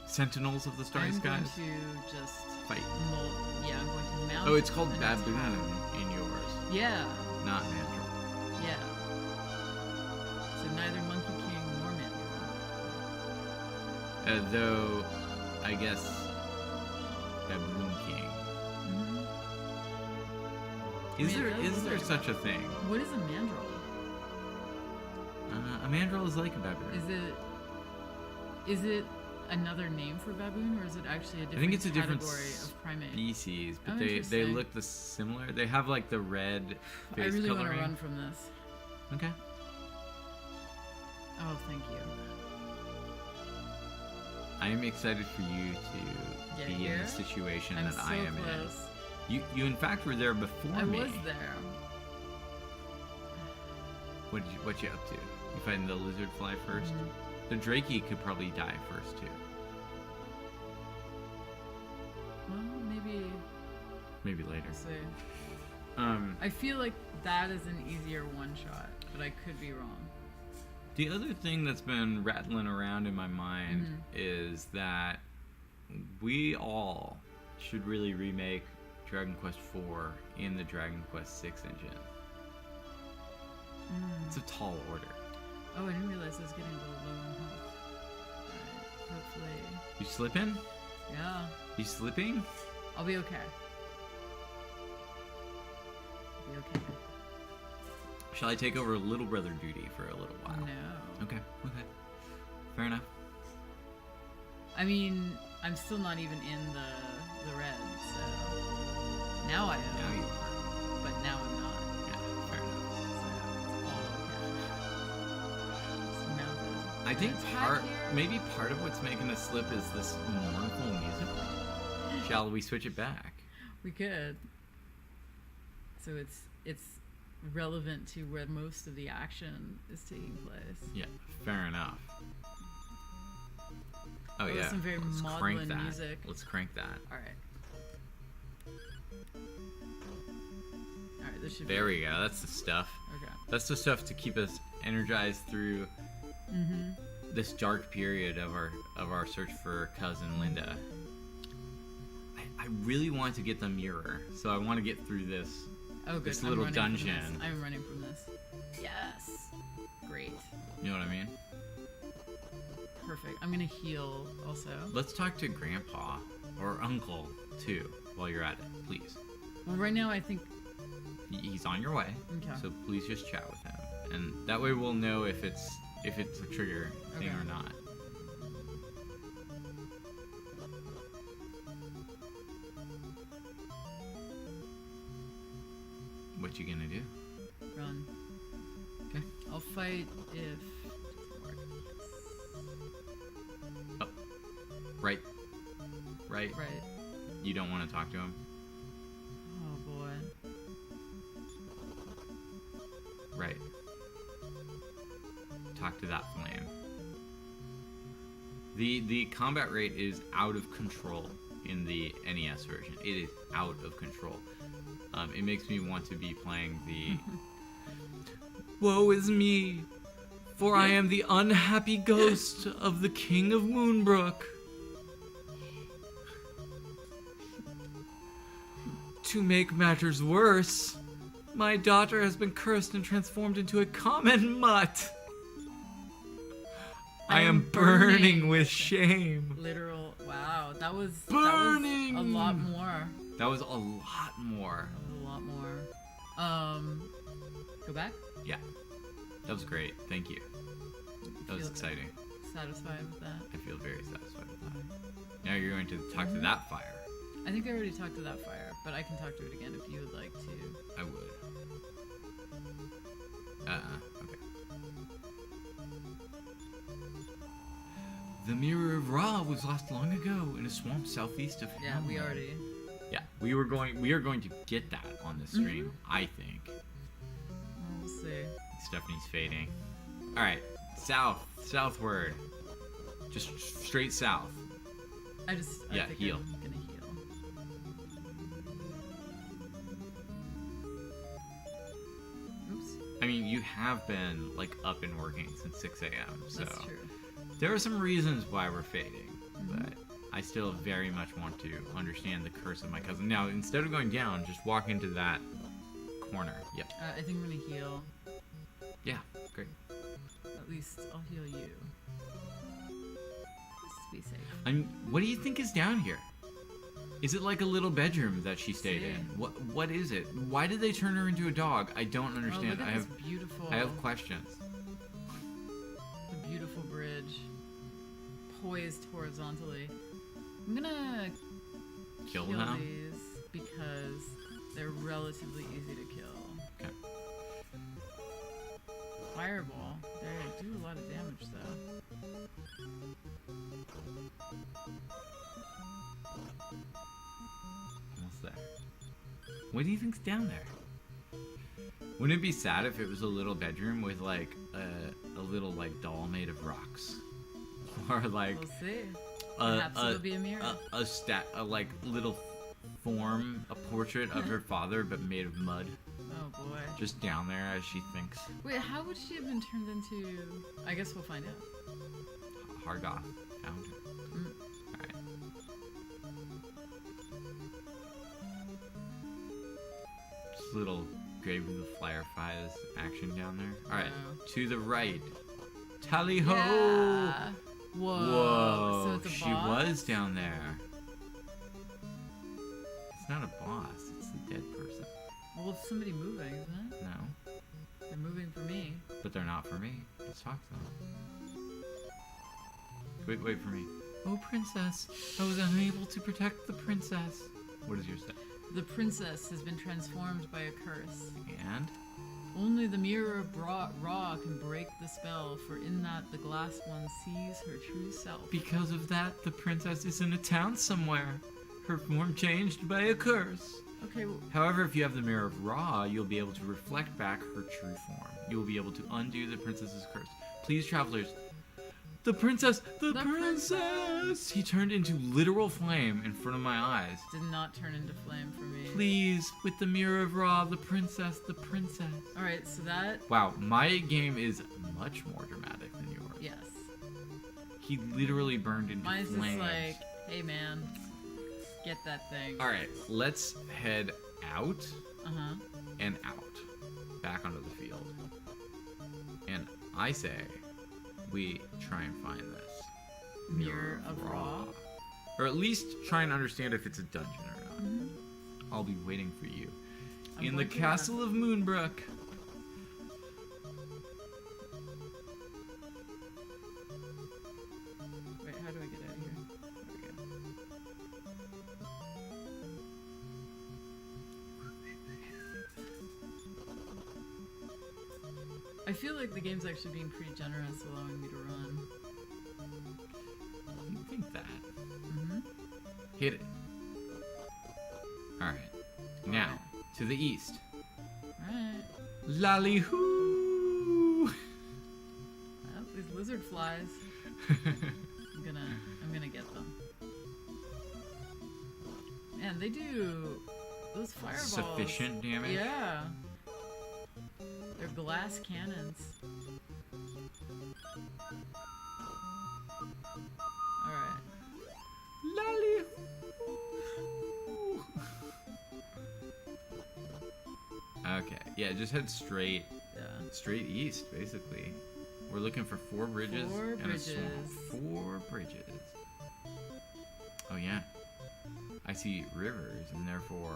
Sentinels of the Starry I'm Skies. going to just Fight. Yeah, I'm going to mount. Oh, it's called an Baboon attack. in yours, Yeah, not Mandrill. yeah. So neither Monkey King nor Mandrill. Though, I guess Baboon King. Is I mean, it does there look like a such a thing? What is a mandrill? A mandrill is like a baboon. Is it another name for baboon, or is it actually a different I think it's a different category of primate? species, but Oh, they interesting. look similar. They have like the red I face really want to coloring. run from this. Okay. Oh, thank you. I am excited for you to Get be in here? the situation I'm that so I am close. in. You in fact were there before I me. was there. What you up to? You fighting the lizard fly first? Mm-hmm. The Drakey could probably die first too. Well, Maybe later. we'll see. Um, I feel like that is an easier one shot, but I could be wrong. The other thing that's been rattling around in my mind is that we all should really remake Dragon Quest IV in the Dragon Quest VI engine. It's a tall order. Oh, I didn't realize I was getting a little low on health. Alright, hopefully. You slipping? Yeah, You slipping? I'll be okay. I'll be okay. Shall I take over little brother duty for a little while? No. Okay. Fair enough. I mean, I'm still not even in the red, so now I am. Now you are. But now I'm not. Yeah, fair enough. So it's all okay. Just mounted. I think Attack here? maybe part of what's making us slip is this mournful music. Shall we switch it back? We could. So it's relevant to where most of the action is taking place. Yeah, fair enough. Oh That was yeah, some very let's maudlin crank that. music. Let's crank that. All right. All right. This should There be we go. That's the stuff. okay. That's the stuff to keep us energized through this dark period of our search for cousin Linda. I really want to get the mirror, so I want to get through this. Oh, good. This I'm little running from this. dungeon. I'm running from this. Yes. Great. You know what I mean? Perfect. I'm gonna heal also. Let's talk to Grandpa or Uncle too while you're at it, please. Well, right now I think. He's on your way. Okay. So please just chat with him, and that way we'll know if it's a trigger thing Okay. or not. What you gonna do? Run. Okay. I'll fight if. Right. Right. Right. You don't want to talk to him. Oh boy. Right. Talk to that flame. The combat rate is out of control in the NES version. It is out of control. It makes me want to be playing the Woe is me, for I am the unhappy ghost of the King of Moonbrook. To make matters worse, my daughter has been cursed and transformed into a common mutt. I am burning with shame. Literal. Wow. That was Burning! That was a lot more. That was a lot more. That was a lot more. Go back. Yeah, that was great. Thank you. That was Feel exciting. Satisfied with that. I feel very satisfied with that. Now you're going to talk to that fire. I think I already talked to that fire, but I can talk to it again if you would like to. I would. Okay. The Mirror of Ra was lost long ago in a swamp southeast of Yeah, we Hamlet. already. Yeah, we are going to get that on the stream, I think. We'll see. Stephanie's fading. All right, southward. Just straight south. I Yeah, think heal. I'm gonna heal. Oops. I mean, you have been like up and working since 6 a.m. So That's true. there are some reasons why we're fading, but I still very much want to understand the curse of my cousin. Now, instead of going down, just walk into that corner. Yep. I think I'm gonna heal. Yeah. Great. At least I'll heal you. Just to be safe. I mean, what do you think is down here? Is it like a little bedroom that she stayed in? See. What is it? Why did they turn her into a dog? I don't Oh, understand. look at this beautiful. I have questions. The beautiful bridge, poised horizontally. I'm gonna Kill them? these because they're relatively easy to kill. Okay. Fireball. They do a lot of damage though. Almost there. What do you think's down there? Wouldn't it be sad if it was a little bedroom with like a little like doll made of rocks, or like We'll see. Perhaps it'll be a mirror. a like little form, a portrait of her father, but made of mud, Oh boy. just down there as she thinks. Wait, how would she have been turned into? I guess we'll find out. Hargoth found her. Mm. Alright. Just a little Grave of the Fireflies action down there. Alright, Wow. to the right. Tally ho! Yeah. Whoa. Whoa, So it's a she boss? was down there. It's not a boss, it's a dead person. Well, it's somebody moving, isn't it? No, They're moving for me. but they're not for me. Let's talk to them. Wait for me. Oh, princess, I was unable to protect the princess. What is your say? The princess has been transformed by a curse. And? Only the mirror of Ra can break the spell, for in that the glass one sees her true self. Because of that, the princess is in a town somewhere. Her form changed by a curse. Okay, However, if you have the Mirror of Ra, you'll be able to reflect back her true form. You will be able to undo the princess's curse. Please, travelers. The princess! The princess! He turned into literal flame in front of my eyes. did not turn into flame for me. Please, with the Mirror of Ra, the princess, the princess. Alright, so that, Wow, my game is much more dramatic than yours. yes. He literally burned into Mine's flames. just like, hey man, get that thing. Alright, let's head out Uh-huh. and out. Back onto the field. And I say we try and find this Mirror of Ra. Or at least try and understand if it's a dungeon or not. I'll be waiting for you I'm in the going to, castle of Moonbrook. Wait, how do I get out of here? There we go. I feel like the game's actually being pretty generous, allowing me to run. You think that? Mm-hmm. Hit it. Alright. Now, to the east. Alright. Lally-hoo! Well, these lizard flies. I'm gonna get them. Man, they do those fireballs. Sufficient damage? Yeah. They're glass cannons. Alright. Lally-hoo! Okay, yeah, just head straight east, basically. We're looking for 4 bridges and a swamp. 4 bridges. Oh yeah. I see rivers, and therefore...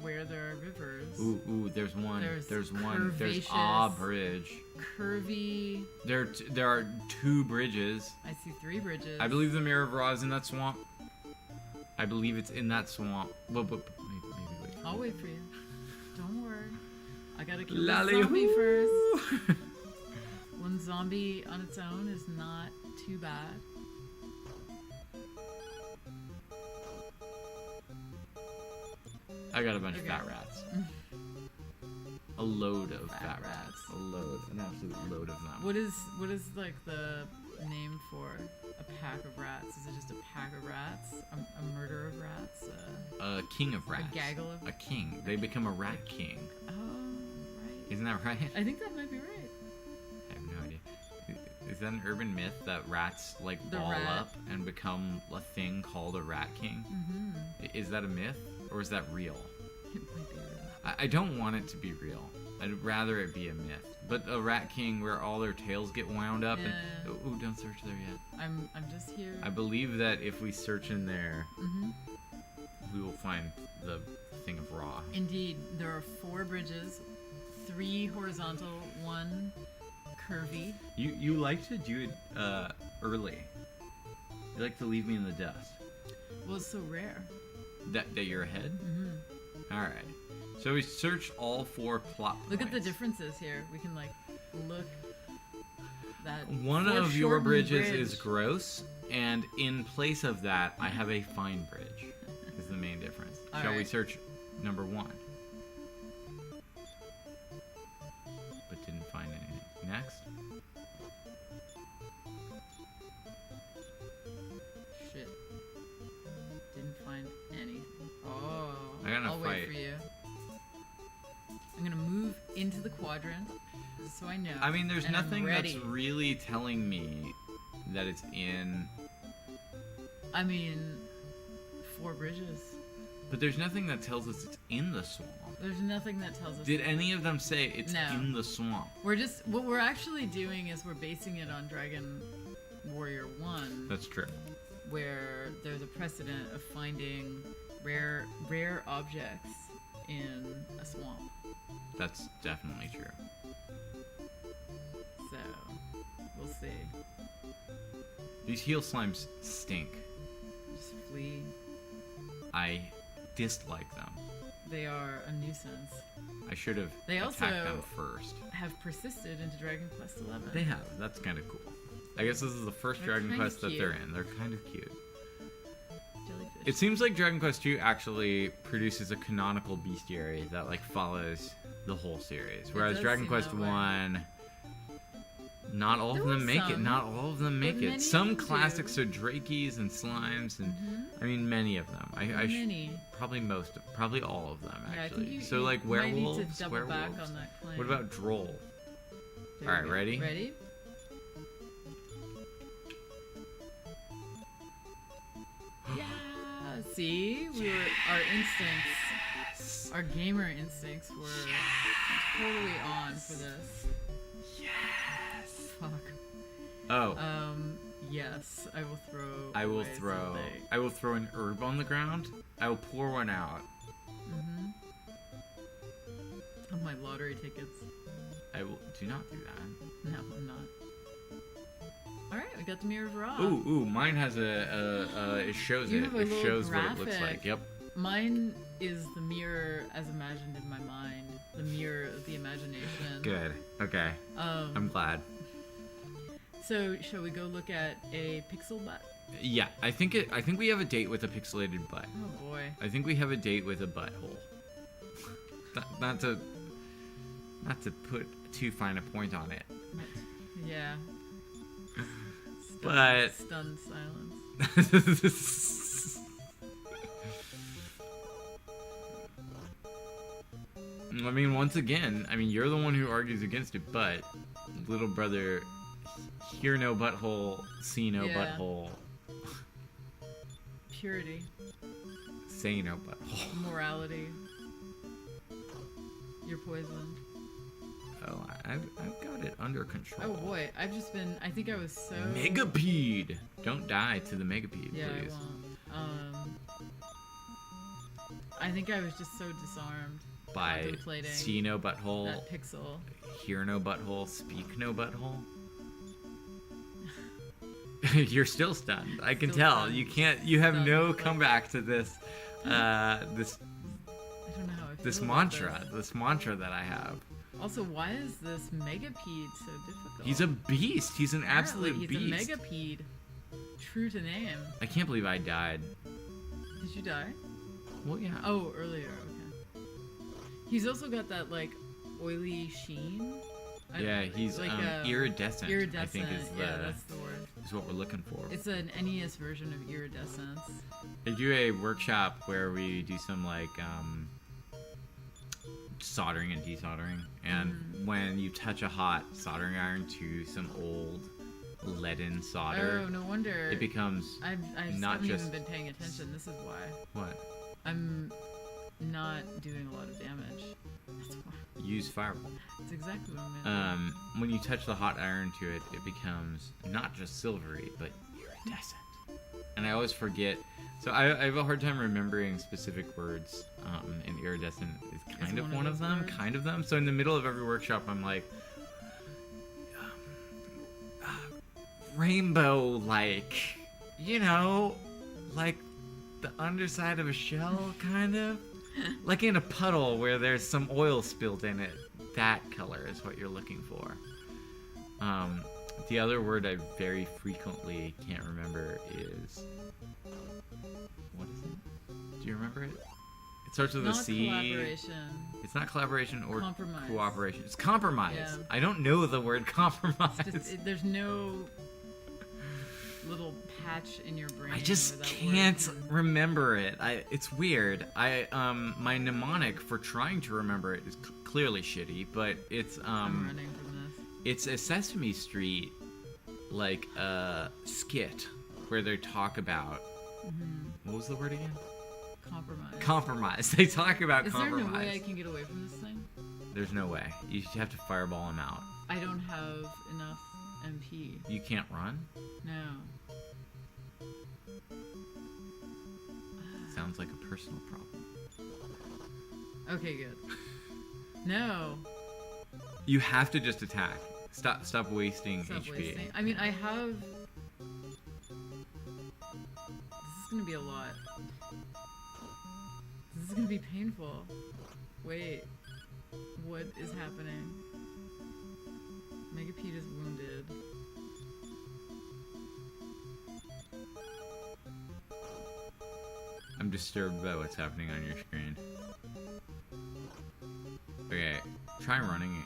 Where there are rivers. Ooh, there's one. There's one. There's a curvaceous, bridge. Curvy. There are 2 bridges. I see 3 bridges. I believe the Mirror of Ra is in that swamp. I believe it's in that swamp. But maybe wait. I'll wait for you. Don't worry. I gotta kill the Lally-hoo! zombie first. One zombie on its own is not too bad. I got a bunch of Okay. fat rats. A load of Fat fat rats. rats. A load. An absolute load of them. What is like the name for a pack of rats? Is it just a pack of rats? A murder of rats? A king of rats. A gaggle of... A king. They become a rat king. Oh, right. Isn't that right? I think that might be right. I have no idea. Is that an urban myth that rats like The ball rat. up and become a thing called a rat king? Mm-hmm. Is that a myth or is that real? It might be real. I don't want it to be real. I'd rather it be a myth. But a rat king where all their tails get wound up and Yeah. ooh, don't search there yet. I'm just here. I believe that if we search in there, Mm-hmm. we will find the thing of Ra. Indeed, there are 4 bridges, 3 horizontal, 1 curvy. You like to do it early. You like to leave me in the dust. Well, it's so rare. That you're ahead? Mm-hmm. Alright. So we searched all 4 plot points. Look at the differences here. We can like look that One of your foreshortened bridges bridge. is gross, and in place of that, I have a fine bridge. Is the main difference. All Shall we right. search number 1? But didn't find anything. Next. Shit. Didn't find anything. Oh. I got in a I'll fight. wait for you. I'm gonna move into the quadrant so I know. I mean, there's and I'm nothing ready. that's really telling me that it's in. I mean, 4 bridges. But there's nothing that tells us it's in the swamp. There's nothing that tells us. Did any of them say it's No. in the swamp? What we're actually doing is we're basing it on Dragon Warrior 1, That's true. where there's a precedent of finding rare objects in a swamp. That's definitely true. So we'll see. These heel slimes stink. Just flee. I dislike them. They are a nuisance. I should have They attacked also- them first. Have persisted into Dragon Quest XI. They have. That's kind of cool. I guess this is the first They're Dragon kinda Quest that they're cute. in. They're kind of cute. Jellyfish. It seems like Dragon Quest II actually produces a canonical bestiary that like follows the whole series, whereas does Dragon seem Quest that way. I, not all There of them were make it. some, Not all of them make but it. many Some of them classics do. are Drakeys and Slimes, and Mhm. I mean many of them. Many. Probably probably all of them Yeah, I actually. think you, so you like might need werewolves, to double werewolves. back on that claim. What about Droll? There Alright, we go. ready? Ready? Yeah. See, our instincts, our gamer instincts were totally on for this. Yes. Fuck. Oh, Yes, I will throw. I will away throw. something. I will throw an herb on the ground. I will pour one out, my lottery tickets. I will do not do that. No, I'm not. All right, we got the Mirror of Ra. Ooh, mine has it shows You it. have a It little shows what it looks graphic. like. Yep. Mine is the mirror as imagined in my mind. The mirror of the imagination. Good. Okay. I'm glad. So, shall we go look at a pixel butt? Yeah, I think we have a date with a pixelated butt. Oh boy. I think we have a date with a butthole. Not to put too fine a point on it. Yeah. But Stunned silence. I mean, once again, you're the one who argues against it, but little brother, hear no butthole, see no Yeah. butthole, Purity. say no butthole. Morality. You're poisoned. Oh, I've got it under control. Oh boy, I think I was so... Megapede! Don't die to the Megapede, Yeah, please. I won't. I think I was just so disarmed. By Contemplating see no butthole, that pixel. hear no butthole, speak no butthole. You're still stunned. I can Still tell. stunned. You have Stunned, no like- comeback to this this I don't know how I feel this about mantra. this. This mantra that I have. Also, why is this Megapede so difficult? He's a beast. He's an Apparently, absolute he's beast. a Megapede. True to name. I can't believe I died. Did you die? Well, yeah. Oh, earlier. Okay. He's also got that like oily sheen. Yeah, he's like iridescent. Iridescent. I think Yeah, that's the word. is what we're looking for. It's an NES version of iridescence. I do a workshop where we do some like soldering and desoldering, and when you touch a hot soldering iron to some old leaden solder, Oh, no wonder. it becomes I not haven't just- even been paying attention. This is why. what? I'm not doing a lot of damage. That's why. Use fireball. That's exactly what I'm gonna When you touch the hot iron to it, it becomes not just silvery, but iridescent. And I always forget. So I have a hard time remembering specific words, and iridescent is kind of one of those them, words? kind of them. So in the middle of every workshop, I'm like, rainbow-like, like the underside of a shell, kind of. Like in a puddle where there's some oil spilled in it. That color is what you're looking for. The other word I very frequently can't remember is... What is it? Do you remember it? It starts with a Not C. collaboration. It's not collaboration or Compromise. cooperation. It's compromise. Yeah. I don't know the word compromise. There's no little patch in your brain. I just where that can't word can- remember it. It's weird. My mnemonic for trying to remember it is clearly shitty, but it's I'm running from this. it's a Sesame Street like skit where they talk about what was the word again? Compromise. Compromise. They talk about Is there compromise. no way I can get away from this thing? There's no way. You have to fireball him out. I don't have enough MP. You can't run? No. Sounds like a personal problem. Okay, good. No. You have to just attack. Stop wasting Stop HP. wasting. I mean, I have. This is gonna be a lot. This is gonna be painful. Wait. What is happening? Megapede is wounded. I'm disturbed by what's happening on your screen. Okay, try running it.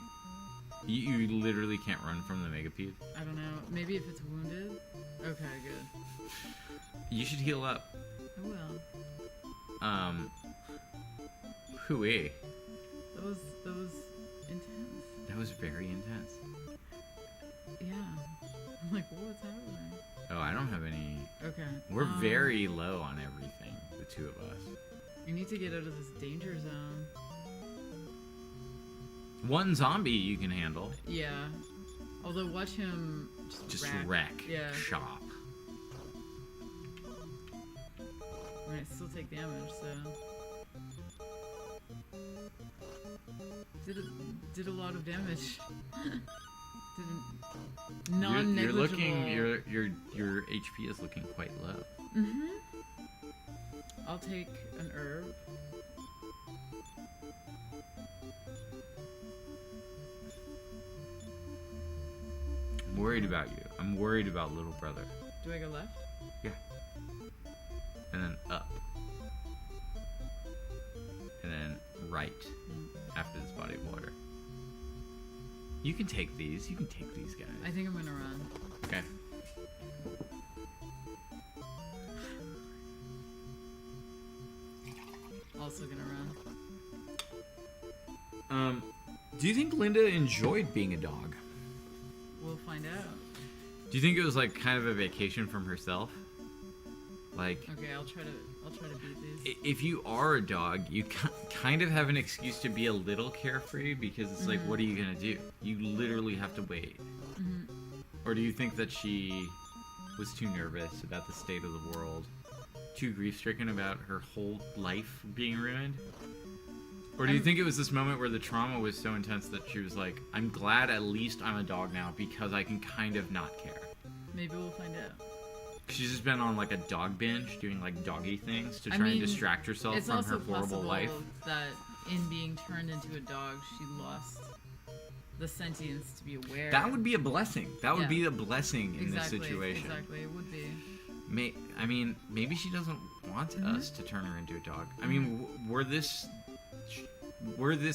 You literally can't run from the Megapede. I don't know. Maybe if it's wounded? Okay, good. You should heal up. I will. Hooey. That was intense. That was very intense. Yeah. I'm like, what's happening? Oh, I don't have any... Okay. We're very low on everything, the two of us. You need to get out of this danger zone. One zombie you can handle. Yeah. Although watch him Just rack. wreck. Yeah. Shop. I mean, I still take damage, so. Did a lot of damage. Didn't You're non-negligible. looking. Your HP is looking quite low. I'll take an herb. I'm worried about you. I'm worried about little brother. Do I go left? Yeah. And then up. And then right after this body of water. You can take these. You can take these guys. I think I'm gonna run. Okay. Also gonna run. Do you think Linda enjoyed being a dog? We'll find out. Do you think it was like kind of a vacation from herself? Like, Okay, I'll try to beat these. if you are a dog, you kind of have an excuse to be a little carefree because it's like, what are you gonna do? You literally have to wait. Or do you think that she was too nervous about the state of the world, too grief-stricken about her whole life being ruined? Or do you think it was this moment where the trauma was so intense that she was like, I'm glad at least I'm a dog now because I can kind of not care? Maybe we'll find out. She's just been on like a dog binge, doing like doggy things to I try and mean, distract herself It's from also her horrible possible life. that in being turned into a dog, she lost the sentience to be aware. That would be a blessing. That would Yeah. be a blessing in exactly, this situation. Exactly, it would be. I mean, maybe she doesn't want us to turn her into a dog. I mean, were this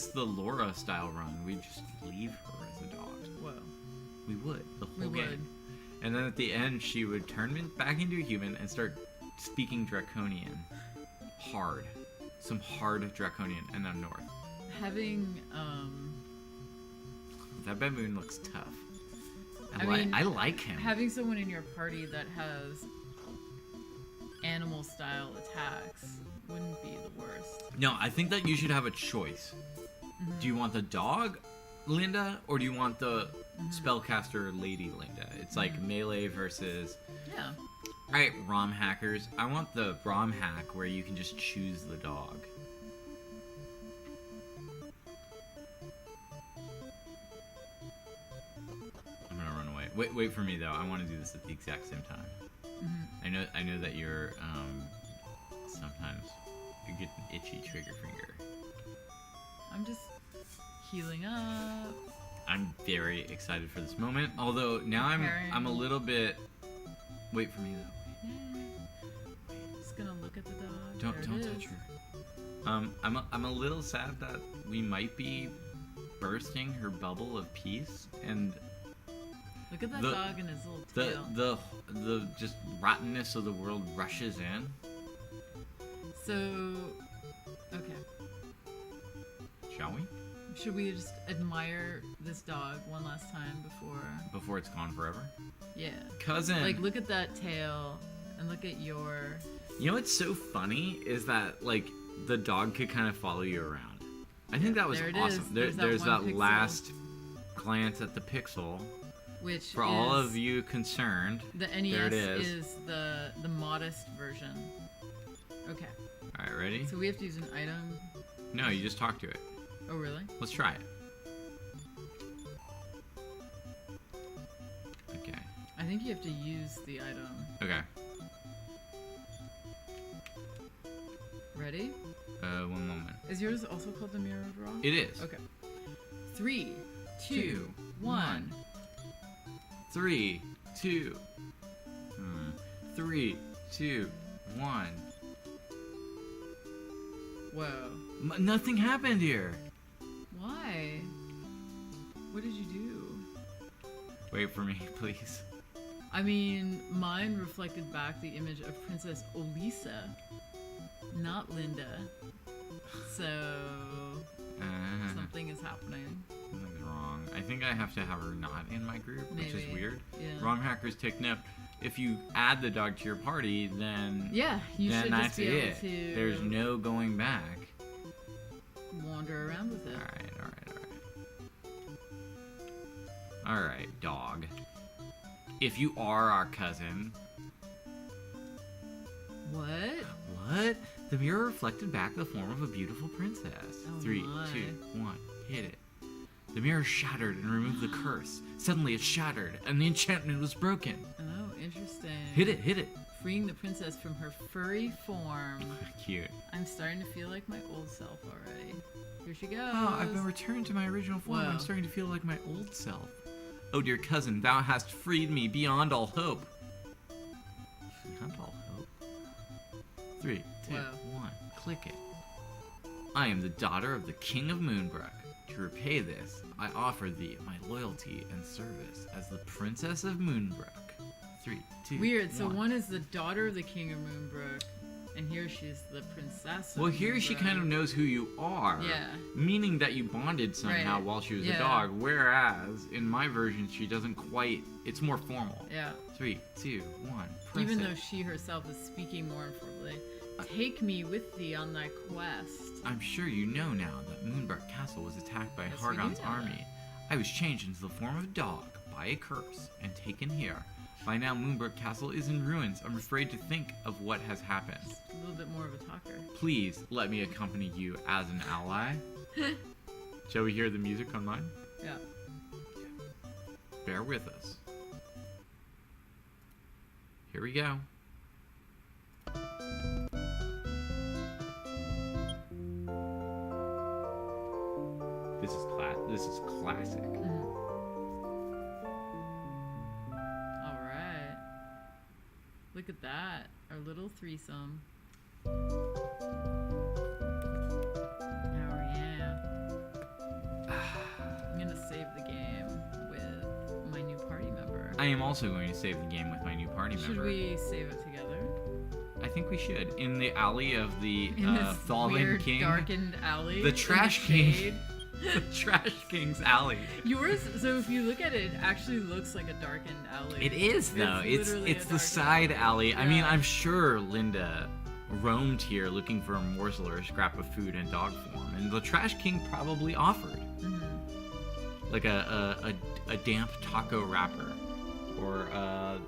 the Laura style run, we'd just leave her as a dog. Whoa. We would the We whole game. would. And then at the end, she would turn back into a human and start speaking Draconian, hard, some hard Draconian, and then North. Having That baboon looks tough. I mean, I like him. having someone in your party that has animal style attacks wouldn't be the worst. No, I think that you should have a choice. Do you want the dog Linda, or do you want the spellcaster lady Linda? It's like melee versus... Yeah. Alright, ROM hackers. I want the ROM hack where you can just choose the dog. I'm gonna run away. Wait for me though. I want to do this at the exact same time. I know that you're sometimes you get an itchy trigger finger. I'm just healing up. I'm very excited for this moment. Although now I'm a little bit. Wait for me though. Just gonna look at the dog. Don't touch her. I'm a little sad that we might be bursting her bubble of peace, and Look at that The- dog and his little tail. the just rottenness of the world rushes in. So, okay. Shall we? Should we just admire this dog one last time Before it's gone forever. Yeah. Cousin. Like, look at that tail and look at your. You know what's so funny is that like the dog could kind of follow you around. I think that was There it awesome. is. There's that There's one pixel. last glance at the pixel. Which For is, all of you concerned, the there NES it is. the modest version. Okay. All right, ready? So we have to use an item. No, you just talk to it. Oh, really? Let's try it. Okay. I think you have to use the item. Okay. Ready? One moment. Is yours also called the Mirrored Rock? It is. Okay. 3, 2, 1. 3, 2. 3, 2, 1. Whoa. Nothing happened here. Why? What did you do? Wait for me, please. I mean, mine reflected back the image of Princess Olisa, not Linda. So, something is happening. Something's wrong. I think I have to have her not in my group, which is Maybe. weird. Yeah. ROM hackers take note. If you add the dog to your party, then Yeah, you then should that's just be able it. to There's no going back. wander around with it. All right. All right, dog. If you are our cousin, What? what? The mirror reflected back the form of a beautiful princess. Oh 3, my. 2, 1, hit it. The mirror shattered and removed the curse. Suddenly it shattered, and the enchantment was broken. Oh, interesting. Hit it, hit it. Freeing the princess from her furry form. Cute. I'm starting to feel like my old self already. Here she goes. Oh, I've been returned to my original form. Whoa. I'm starting to feel like my old self. Oh, dear cousin, thou hast freed me beyond all hope. Beyond all hope? 3, 2, Whoa. 1. Click it. I am the daughter of the King of Moonbrook. To repay this, I offer thee my loyalty and service as the Princess of Moonbrook. 3, 2, Weird. So 1. one is the daughter of the King of Moonbrook, and here she's the princess. Of Well, here she Moonbrook. kind of knows who you are. Yeah. Meaning that you bonded somehow Right. while she was Yeah. a dog, whereas in my version she doesn't quite. It's more formal. Yeah. 3, 2, 1. Press Even it. though she herself is speaking more informally. Take me with thee on thy quest. I'm sure you know now that Moonbrook Castle was attacked by Yes, we do Hargon's know army. that. I was changed into the form of a dog by a curse and taken here. By now, Moonbrook Castle is in ruins. I'm afraid to think of what has happened. A little bit more of a talker. Please let me accompany you as an ally. Shall we hear the music online? Yeah. Bear with us. Here we go. This is classic. All right. Look at that. Our little threesome. Oh, yeah. I'm going to save the game with my new party member. I am also going to save the game with my new party Should member. we save it together? I think we should. In the alley of the In this Fallen weird, King. darkened alley. The in Trash King. shade. The Trash King's alley. Yours, so if you look at it, it actually looks like a darkened alley. It is though. It's literally it's a the darkened side alley. I mean, Yeah. I'm sure Linda roamed here looking for a morsel or a scrap of food in dog form, and the Trash King probably offered like a damp taco wrapper or a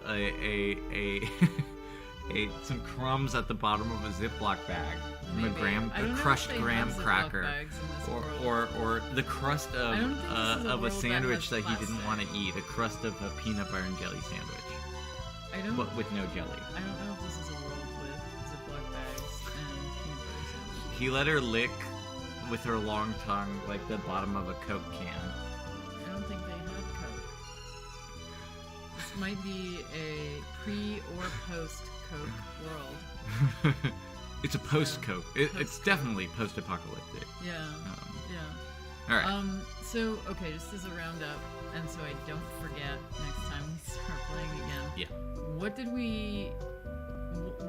some crumbs at the bottom of a Ziploc bag, from a Maybe. I don't know if crushed they graham have Ziploc cracker. bags in this world. Or the crust of I don't think this is a of a world that sandwich has that he didn't plastic. want to eat, a crust of a peanut butter and jelly sandwich, I don't. but with no jelly. I don't know if this is a world with Ziploc bags and peanut butter sandwiches. He let her lick with her long tongue like the bottom of a Coke can. I don't think they had Coke. This might be a pre or post Coke world. It's a post-Coke. It's definitely post-apocalyptic. Yeah. Um, Yeah. all right. So okay, just as a roundup, and so I don't forget next time we start playing again. Yeah.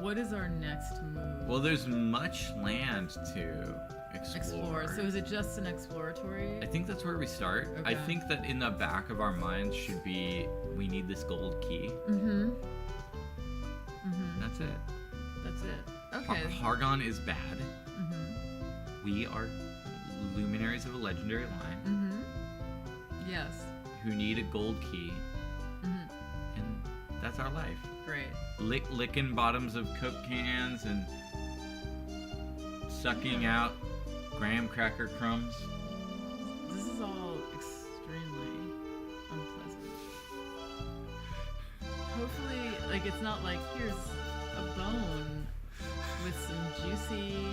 What is our next move? Well, there's much land to explore. Explore. So is it just an exploratory? I think that's where we start. I Okay. think that in the back of our minds should be, we need this gold key. Mm-hmm. That's it. That's it. Okay. Hargon is bad. Mm-hmm. We are luminaries of a legendary line Mm-hmm. Yes. who need a gold key, Mm-hmm. and that's our life. Great. Licking bottoms of Coke cans and sucking out graham cracker crumbs. This is all extremely unpleasant. Hopefully, like, it's not like, here's a bone with some juicy,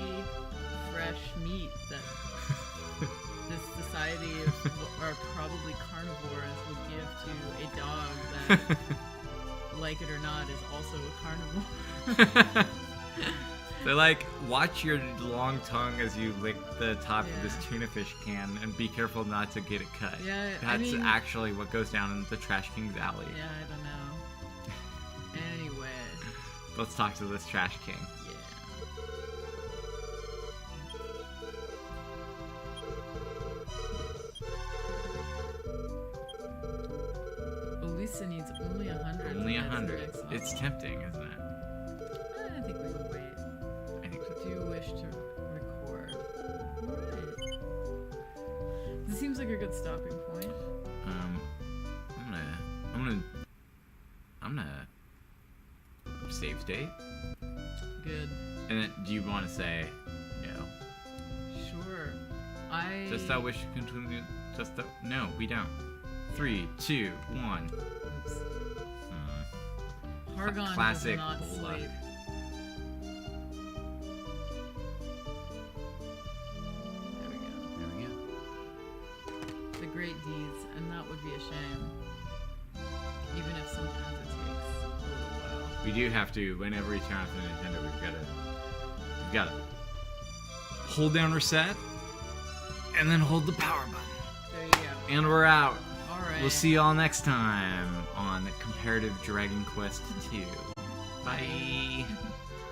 fresh meat that this society of are probably carnivores would give to a dog that, like it or not, is also a carnivore. They're like, watch your long tongue as you lick the top of this Yeah. tuna fish can and be careful not to get it cut. Yeah, That's I mean, actually what goes down in the Trash King's alley. yeah, I don't know. Anyway, Let's talk to this Trash King. yeah. Elisa needs only 100. Only to get to the 100. next level. It's tempting, isn't it? I think we can wait. I think so. Do you wish to record? Alright. This seems like a good stopping point. I'm gonna save state. Good. And then, do you want to say no? Sure. Just that wish to continue. Just that. No, we don't. 3, 2, 1. Oops. Hargon classic does not luck. sleep. There we go. There we go. The great deeds, and that would be a shame. Even if sometimes it takes a little while. We do have to, whenever we turn off the Nintendo, we've got to hold down reset, and then hold the power button. There you go. And we're out. Alright. We'll see y'all next time on Comparative Dragon Quest II. Bye.